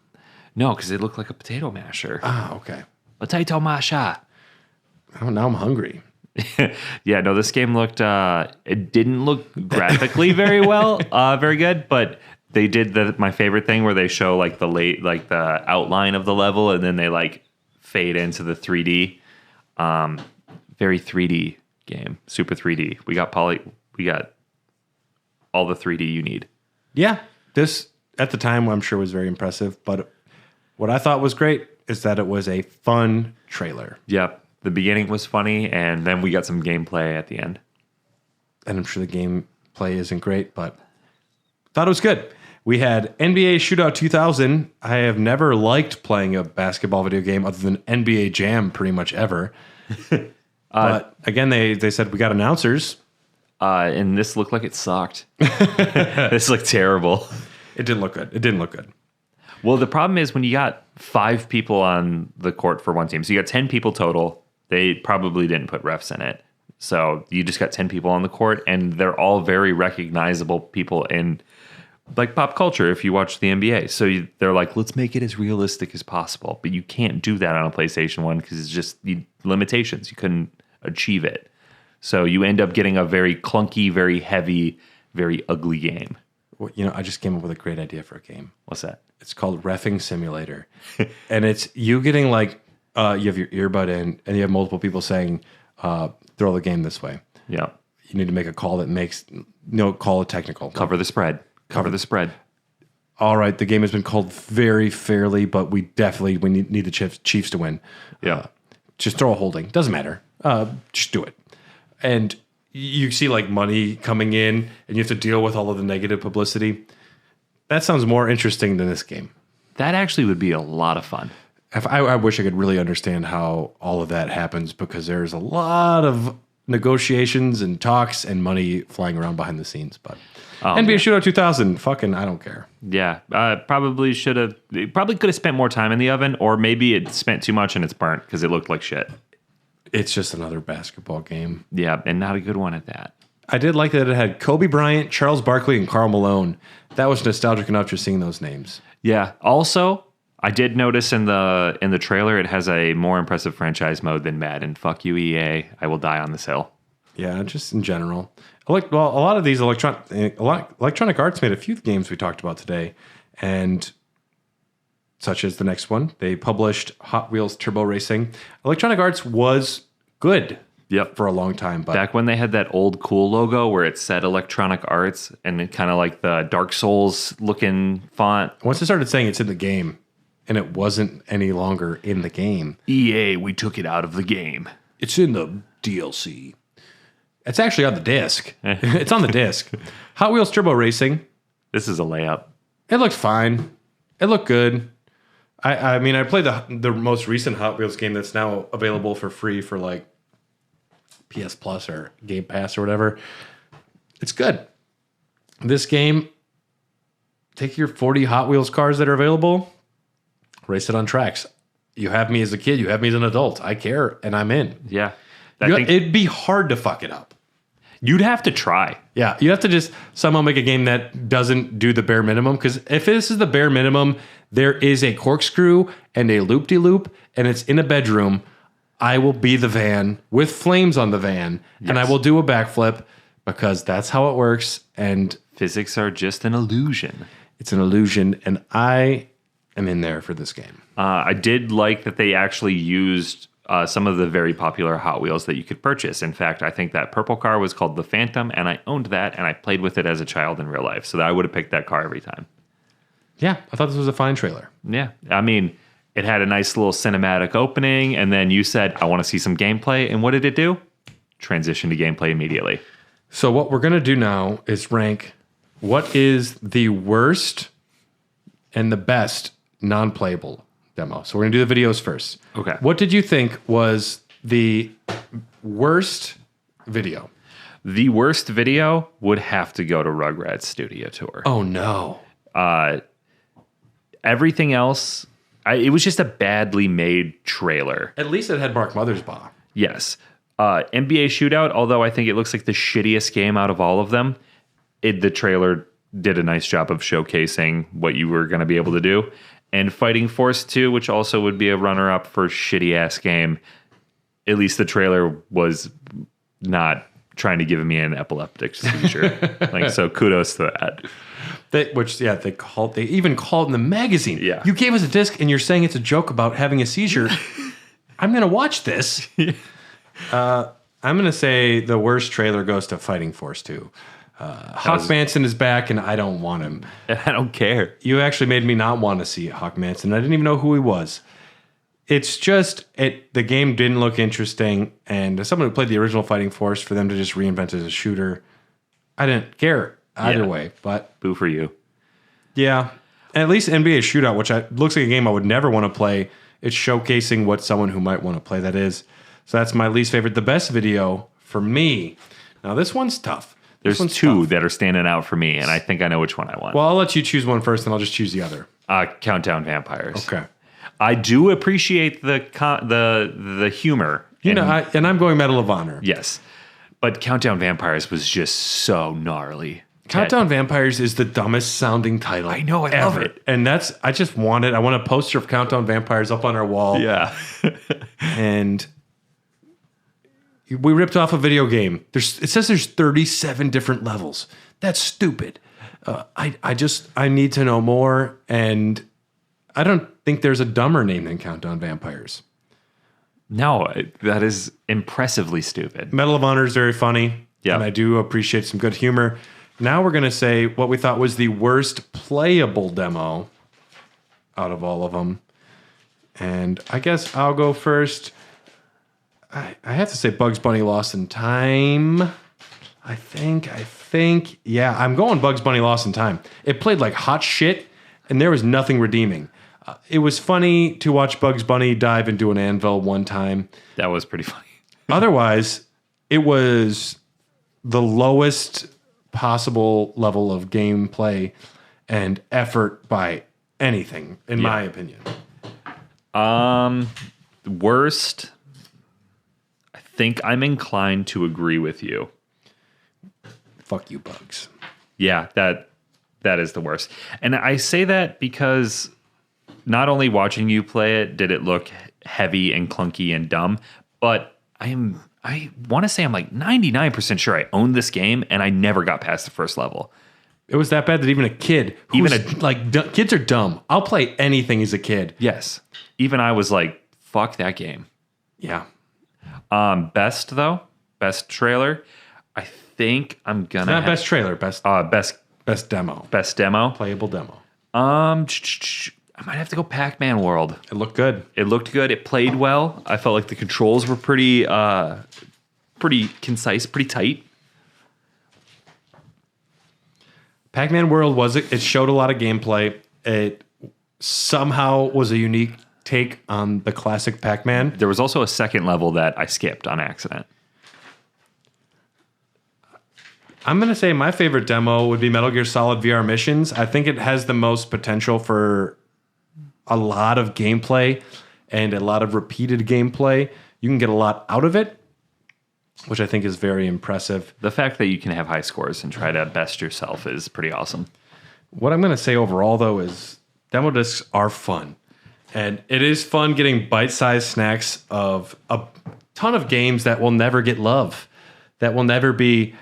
No, because they looked like a potato masher. Ah, okay. Potato masher. Oh, now I'm hungry. Yeah, no, this game looked... it didn't look graphically very good, but they did my favorite thing where they show like the outline of the level and then they like fade into the 3D. Very 3D game, super 3D. We got all the 3D you need. Yeah, this at the time I'm sure was very impressive, but what I thought was great is that it was a fun trailer. Yep, the beginning was funny, and then we got some gameplay at the end. And I'm sure the gameplay isn't great, but thought it was good. We had NBA Shootout 2000. I have never liked playing a basketball video game other than NBA Jam pretty much ever. But again, they said we got announcers. And this looked like it sucked. This looked terrible. It didn't look good. Well, the problem is when you got 5 people on the court for one team, so you got 10 people total. They probably didn't put refs in it. So you just got 10 people on the court, and they're all very recognizable people in like pop culture if you watch the NBA. So they're like, let's make it as realistic as possible. But you can't do that on a PlayStation 1 because it's just the limitations. You couldn't achieve it. So you end up getting a very clunky, very heavy, very ugly game. Well, you know, I just came up with a great idea for a game. What's that? It's called Reffing Simulator. And it's you getting like, you have your earbud in and you have multiple people saying, throw the game this way. Yeah. You need to make a call that makes, call it technical. Cover the spread. Cover the spread. All right, the game has been called very fairly, but we need the Chiefs to win. Yeah. Just throw a holding. Doesn't matter. Just do it. And you see like money coming in and you have to deal with all of the negative publicity. That sounds more interesting than this game. That actually would be a lot of fun. I wish I could really understand how all of that happens because there's a lot of negotiations and talks and money flying around behind the scenes. But NBA Shootout 2000, fucking, I don't care. Yeah, probably could have spent more time in the oven, or maybe it spent too much and it's burnt because it looked like shit. It's just another basketball game. Yeah, and not a good one at that. I did like that it had Kobe Bryant, Charles Barkley, and Karl Malone. That was nostalgic enough just seeing those names. Yeah. Also, I did notice in the trailer it has a more impressive franchise mode than Madden. Fuck you, EA. I will die on this hill. Yeah, just in general. A lot of these Electronic Arts made a few games we talked about today, and such as the next one, they published Hot Wheels Turbo Racing. Electronic Arts was good. Yep. For a long time. But back when they had that old cool logo where it said Electronic Arts and it kind of like the Dark Souls looking font. Once they started saying it's in the game and it wasn't any longer in the game. EA, we took it out of the game. It's in the DLC. It's actually on the disc. It's on the disc. Hot Wheels Turbo Racing. This is a layup. It looked fine. It looked good. I mean, I played the most recent Hot Wheels game that's now available for free for like PS Plus or Game Pass or whatever. It's good. This game, take your 40 Hot Wheels cars that are available, race it on tracks. You have me as a kid, you have me as an adult. I care, and I'm in. Yeah. It'd be hard to fuck it up. You'd have to try. Yeah, you have to just somehow make a game that doesn't do the bare minimum, because if this is the bare minimum, there is a corkscrew and a loop-de-loop, and it's in a bedroom. I will be the van with flames on the van, and I will do a backflip because that's how it works. And physics are just an illusion. It's an illusion, and I am in there for this game. I did like that they actually used some of the very popular Hot Wheels that you could purchase. In fact, I think that purple car was called the Phantom, and I owned that, and I played with it as a child in real life. So that I would have picked that car every time. Yeah, I thought this was a fine trailer. Yeah, I mean, it had a nice little cinematic opening, and then you said, I want to see some gameplay. And what did it do? Transition to gameplay immediately. So what we're going to do now is rank what is the worst and the best non-playable demo. So we're going to do the videos first. Okay. What did you think was the worst video? The worst video would have to go to Rugrats Studio Tour. Oh, no. Everything else... it was just a badly made trailer. At least it had Mark Mothersbaugh. Yes. NBA Shootout, although I think it looks like the shittiest game out of all of them, the trailer did a nice job of showcasing what you were going to be able to do. And Fighting Force 2, which also would be a runner-up for shitty-ass game, at least the trailer was not trying to give me an epileptic seizure. So kudos to that. They even called in the magazine. Yeah. You gave us a disc and you're saying it's a joke about having a seizure. I'm going to watch this. I'm going to say the worst trailer goes to Fighting Force 2. Hawk Manson is back and I don't want him. I don't care. You actually made me not want to see Hawk Manson. I didn't even know who he was. It's just, the game didn't look interesting, and as someone who played the original Fighting Force, for them to just reinvent it as a shooter, I didn't care either way. But boo for you. Yeah. At least NBA Shootout, which looks like a game I would never want to play, it's showcasing what someone who might want to play that is. So that's my least favorite. The best video for me, now this one's tough. There's two that are standing out for me, and I think I know which one I want. Well, I'll let you choose one first, and I'll just choose the other. Countdown Vampires. Okay. I do appreciate the humor. And I'm going Medal of Honor. Yes. But Countdown Vampires was just so gnarly. Countdown Vampires is the dumbest sounding title. I know, I ever. love it. And I just want it. I want a poster of Countdown Vampires up on our wall. Yeah. And we ripped off a video game. It says there's 37 different levels. That's stupid. I need to know more. And I don't think there's a dumber name than Countdown Vampires. No, that is impressively stupid. Medal of Honor is very funny. Yeah. And I do appreciate some good humor. Now we're going to say what we thought was the worst playable demo out of all of them. And I guess I'll go first. I have to say Bugs Bunny Lost in Time. I think. Yeah, I'm going Bugs Bunny Lost in Time. It played like hot shit, and there was nothing redeeming. It was funny to watch Bugs Bunny dive into an anvil one time. That was pretty funny. Otherwise, it was the lowest possible level of gameplay and effort by anything, in my opinion. Worst, I think I'm inclined to agree with you. Fuck you, Bugs. Yeah, that is the worst. And I say that because not only watching you play it did it look heavy and clunky and dumb, but I want to say I'm like 99% sure I owned this game and I never got past the first level. It was that bad that even a kid, kids are dumb. I'll play anything as a kid. Yes. Even I was like, fuck that game. Yeah. Best trailer. I think I'm gonna Not best trailer, best demo. Best demo. Playable demo. I might have to go Pac-Man World. It looked good. It looked good. It played well. I felt like the controls were pretty concise, pretty tight. Pac-Man World it showed a lot of gameplay. It somehow was a unique take on the classic Pac-Man. There was also a second level that I skipped on accident. I'm going to say my favorite demo would be Metal Gear Solid VR Missions. I think it has the most potential for a lot of gameplay and a lot of repeated gameplay. You can get a lot out of it, which I think is very impressive. The fact that you can have high scores and try to best yourself is pretty awesome. What I'm going to say overall, though, is demo discs are fun. And it is fun getting bite-sized snacks of a ton of games that will never get love, that will never be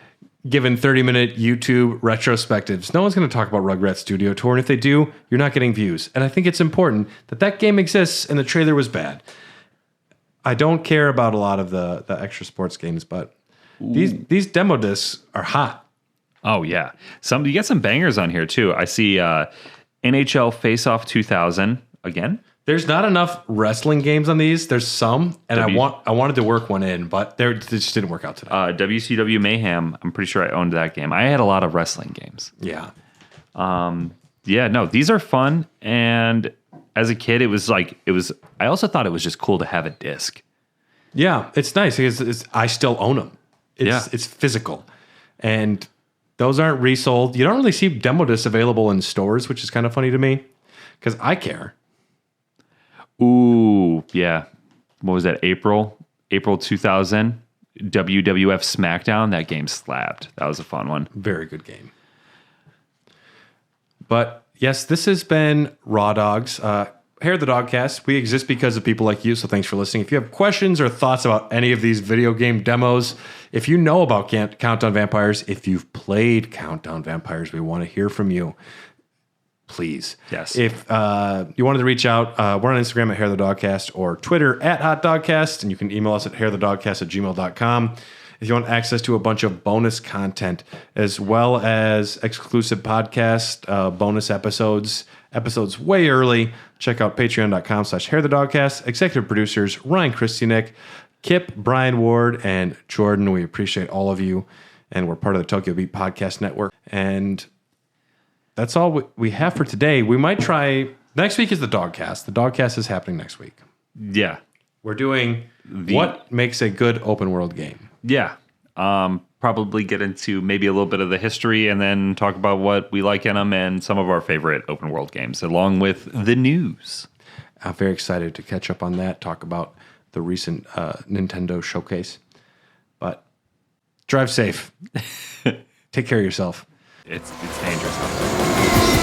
given 30-minute YouTube retrospectives. No one's going to talk about Rugrats Studio Tour, and if they do, you're not getting views. And I think it's important that that game exists, and the trailer was bad. I don't care about a lot of the extra sports games, but these demo discs are hot. Oh, yeah. You get some bangers on here, too. I see NHL FaceOff 2000 again. There's not enough wrestling games on these. There's some, and I wanted to work one in, but it just didn't work out today. WCW Mayhem. I'm pretty sure I owned that game. I had a lot of wrestling games. Yeah. These are fun. And as a kid, I also thought it was just cool to have a disc. Yeah, it's nice because I still own them. It's physical. And those aren't resold. You don't really see demo discs available in stores, which is kind of funny to me because I care. Ooh, yeah. What was that? April 2000, WWF SmackDown. That game slapped. That was a fun one. Very good game. But yes, this has been Raw Dogs. Hair of the Dogcast. We exist because of people like you, so thanks for listening. If you have questions or thoughts about any of these video game demos, if you know about Countdown Vampires, if you've played Countdown Vampires, we want to hear from you. Please. Yes. If you wanted to reach out, we're on Instagram at Hair of the Dogcast or Twitter at Hot Dogcast, and you can email us at hairofthedogcast@gmail.com. If you want access to a bunch of bonus content as well as exclusive podcast bonus episodes way early, check out patreon.com/hairofthedogcast. Executive producers Ryan Christianek, Kip, Brian Ward, and Jordan. We appreciate all of you, and we're part of the Tokyo Beat Podcast Network. And that's all we have for today. We might try... Next week is the Dogcast. The Dogcast is happening next week. Yeah. We're doing what makes a good open world game. Yeah. Probably get into maybe a little bit of the history and then talk about what we like in them and some of our favorite open world games, along with the news. I'm very excited to catch up on that, talk about the recent Nintendo showcase. But drive safe. Take care of yourself. it's dangerous out there.